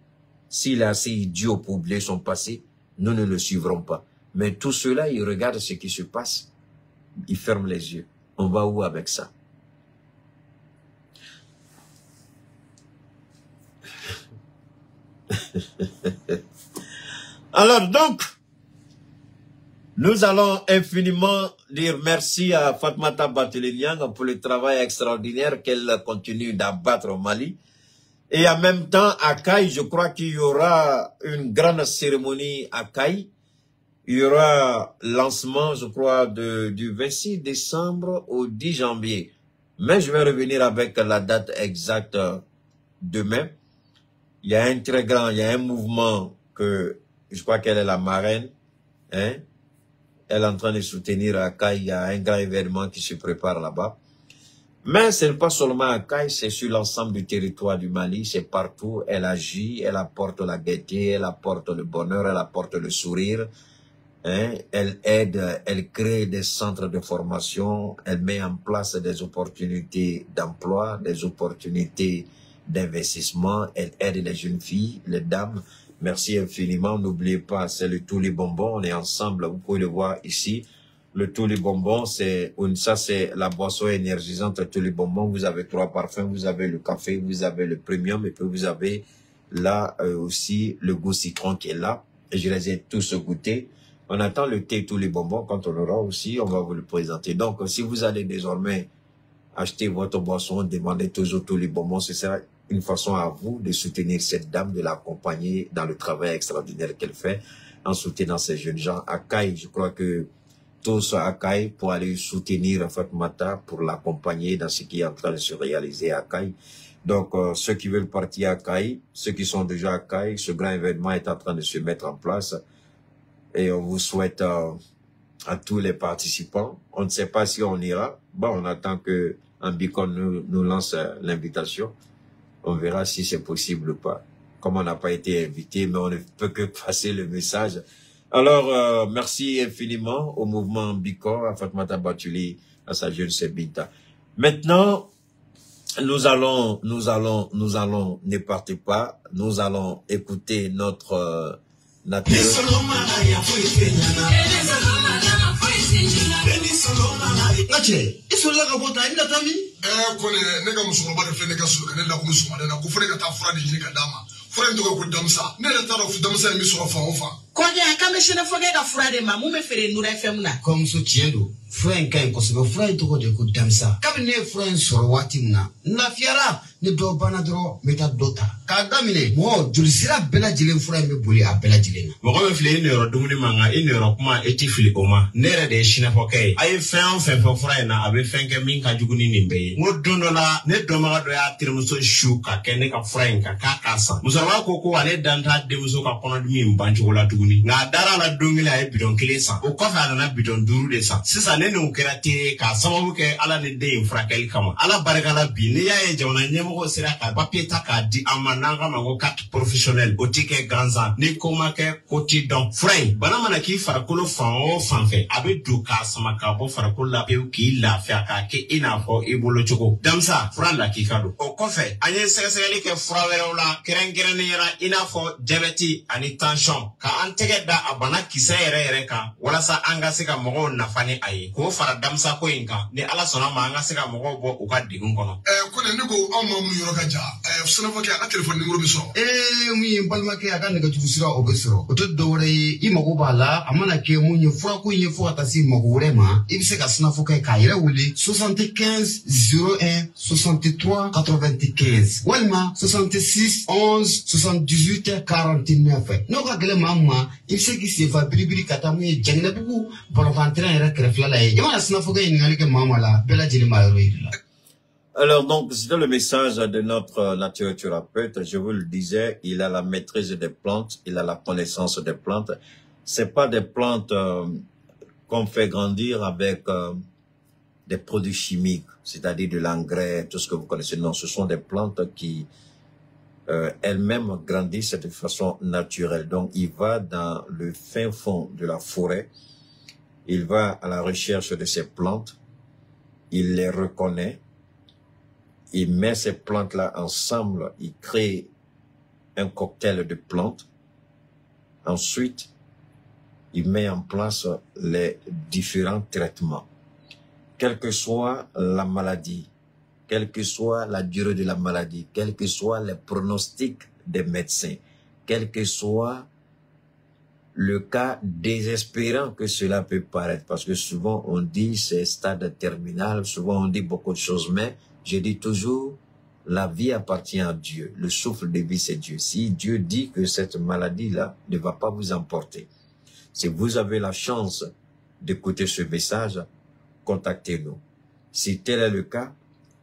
s'il est assez idiot pour oublier son passé, nous ne le suivrons pas. Mais tout cela, ils regardent ce qui se passe, ils ferment les yeux. On va où avec ça? Alors donc, nous allons infiniment dire merci à Fatmata Batouly-Niang pour le travail extraordinaire qu'elle continue d'abattre au Mali. Et en même temps, à Caille, je crois qu'il y aura une grande cérémonie à Caille. Il y aura lancement, je crois, du 26 décembre au 10 janvier. Mais je vais revenir avec la date exacte demain. Il y a un très grand, il y a un mouvement que je crois qu'elle est la marraine. Hein? Elle est en train de soutenir à Caille. Il y a un grand événement qui se prépare là-bas. Mais ce n'est pas seulement à Caille, c'est sur l'ensemble du territoire du Mali, c'est partout. Elle agit, elle apporte la gaieté, elle apporte le bonheur, elle apporte le sourire. Hein? Elle aide, elle crée des centres de formation, elle met en place des opportunités d'emploi, des opportunités d'investissement, elle aide les jeunes filles, les dames. Merci infiniment, n'oubliez pas, c'est le Tous les bonbons, on est ensemble, vous pouvez le voir ici. Le Tous les bonbons, ça c'est la boisson énergisante Tous les bonbons. Vous avez 3 parfums, vous avez le café, vous avez le premium et puis vous avez là aussi le goût citron qui est là. Et je les ai tous goûtés. On attend le thé Tous les bonbons quand on aura aussi, on va vous le présenter. Donc si vous allez désormais acheter votre boisson, demandez toujours Tous les bonbons, ce sera une façon à vous de soutenir cette dame, de l'accompagner dans le travail extraordinaire qu'elle fait en soutenant ces jeunes gens. À Caille, je crois que tous à Caille pour aller soutenir Fatmata, pour l'accompagner dans ce qui est en train de se réaliser à Caille. Donc, ceux qui veulent partir à Caille, ceux qui sont déjà à Caille, ce grand événement est en train de se mettre en place. Et on vous souhaite à tous les participants. On ne sait pas si on ira. Bon, on attend que Ambicon nous lance l'invitation. On verra si c'est possible ou pas. Comme on n'a pas été invité, mais on ne peut que passer le message. Alors, merci infiniment au mouvement Bicor, à Fatmata Batouly, à sa jeune Sebinta. Maintenant, nous allons, ne partez pas, nous allons écouter notre nature. Kode akame shene foge ka furade ma mu me fere nura FM na comme so tiendo fura nkai ko so fura to ko de ko damsa kabine fura soro wati na na fiara ne do bana dro meta dota ka damine mo julisira bela jilen fura me boli a bela jilen mo ko me fle ne ro dumuni manga ine ro kuma eti fili oma nere de shine foke ay fen fura na abe fenke min ka juguni nimbe mo dondola ne do ma do ya tirmuso shuka kene ka fura nka ka kasa musarwa ko ko ale danta de muso ka kono dumi mbancho la nga dara la dongile ay bidon kile sa o ko fa na bidon duru de sa sisa ne no kerate ka sababu ke ala ne de infrakel kama ala baraka la bi ne ya e jamana nyemo ko sira ka papier ta ka di amananga mango carte professionnel o tike ganza ni ko make koti don frei bana mana ki farakolo fan o fanfe abe du ka sama ka bo farakola pe ki la fa ka ke ina fo ibolo choko damsa franda ki kado o ko fe anye segasegeli ke frawere la kerengere ne yara ina fo diabete ani tension ka tege da abana kisa yere ka wala sa anga se ka mogo nafani ayi ko fara damsa ko inka ni ala sona ma anga se ka mogo bo u ka digun kono ko ne ndiko amma mu yoro ka ja sona fo ke aka telephone numéro mi so mu balma ke aka daga tufusira o besiro o to dore i mogo bala amana ke mu nyi fura ko nyi fo ata si mogo rema i se ka sona fo ke ka yere wuli 75 01 63 95 walma 66 11 78 49 no ka gele mamma il se qui se fa bribri katamu e jangna bugu borofantra era krefla la e jama asna foga ingali ke mama la bela jili mayro ila Alors, donc, c'était le message de notre naturothérapeute. Je vous le disais, il a la maîtrise des plantes, il a la connaissance des plantes. C'est pas des plantes qu'on fait grandir avec des produits chimiques, c'est-à-dire de l'engrais, tout ce que vous connaissez. Non, ce sont des plantes qui elles-mêmes grandissent de façon naturelle. Donc, il va dans le fin fond de la forêt, il va à la recherche de ces plantes, il les reconnaît, il met ces plantes-là ensemble, il crée un cocktail de plantes. Ensuite, il met en place les différents traitements. Quelle que soit la maladie, quelle que soit la durée de la maladie, quels que soient les pronostics des médecins, quel que soit le cas désespérant que cela peut paraître, parce que souvent on dit c'est stade terminal, souvent on dit beaucoup de choses, mais je dis toujours, la vie appartient à Dieu. Le souffle de vie, c'est Dieu. Si Dieu dit que cette maladie-là ne va pas vous emporter, si vous avez la chance d'écouter ce message, contactez-nous. Si tel est le cas,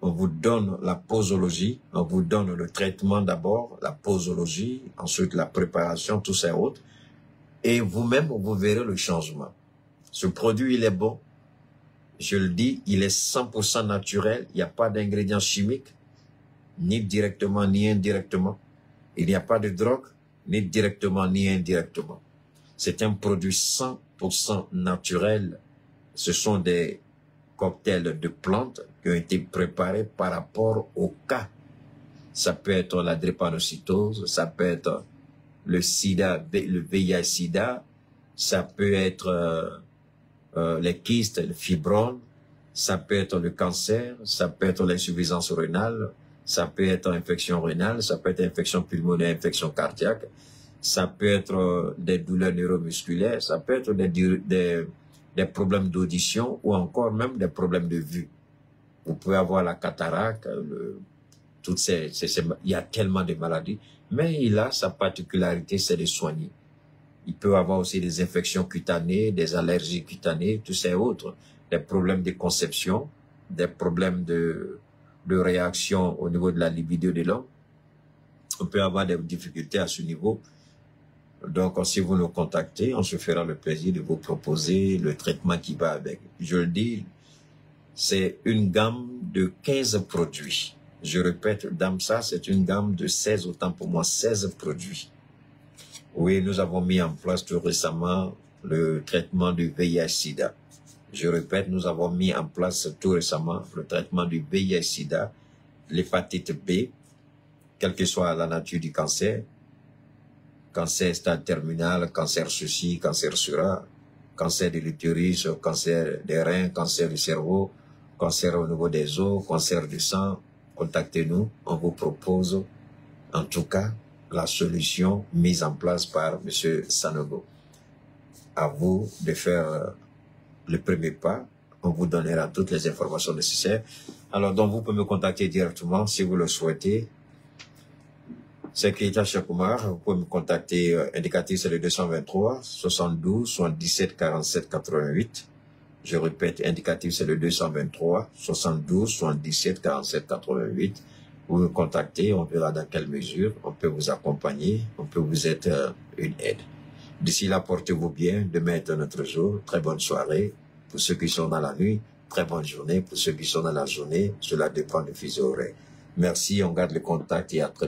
on vous donne la posologie, on vous donne le traitement d'abord, la posologie, ensuite la préparation, tout ça autres, et vous-même, vous verrez le changement. Ce produit, il est bon. Je le dis, il est 100% naturel. Il n'y a pas d'ingrédients chimiques, ni directement, ni indirectement. Il n'y a pas de drogue, ni directement, ni indirectement. C'est un produit 100% naturel. Ce sont des cocktails de plantes qui ont été préparés par rapport au cas. Ça peut être la drépanocytose, ça peut être le sida, le VIH-sida, ça peut être les kystes, le fibrome, ça peut être le cancer, ça peut être l'insuffisance rénale, ça peut être infection rénale, ça peut être infection pulmonaire, infection cardiaque, ça peut être des douleurs neuromusculaires, ça peut être des problèmes d'audition ou encore même des problèmes de vue. Vous pouvez avoir la cataracte, il y a tellement de maladies, mais il a sa particularité, c'est de soigner. Il peut avoir aussi des infections cutanées, des allergies cutanées, tout ça et autres, des problèmes de conception, des problèmes de réaction au niveau de la libido de l'homme. On peut avoir des difficultés à ce niveau. Donc, si vous nous contactez, on se fera le plaisir de vous proposer le traitement qui va avec. Je le dis, c'est une gamme de 15 produits. Je répète, Damsa, c'est une gamme de 16, autant pour moi, 16 produits. Oui, nous avons mis en place tout récemment le traitement du VIH-Sida. Je répète, nous avons mis en place tout récemment le traitement du VIH-Sida, l'hépatite B, quelle que soit la nature du cancer, cancer stade terminal, cancer ceci, cancer cela, cancer de l'utérus, cancer des reins, cancer du cerveau, cancer au niveau des os, cancer du sang. Contactez-nous, on vous propose en tout cas la solution mise en place par M. Sanogo. À vous de faire le premier pas, on vous donnera toutes les informations nécessaires. Alors donc vous pouvez me contacter directement si vous le souhaitez. C'est Keita Chakoumar, vous pouvez me contacter, indicatif c'est le 223 72 77 47 88. Je répète, indicatif c'est le 223 72 77 47 88. Vous me contactez, on verra dans quelle mesure on peut vous accompagner, on peut vous être une aide. D'ici là, portez-vous bien, demain est un autre jour, très bonne soirée. Pour ceux qui sont dans la nuit, très bonne journée. Pour ceux qui sont dans la journée, cela dépend du fuseau horaire. Merci, on garde le contact et à très bientôt.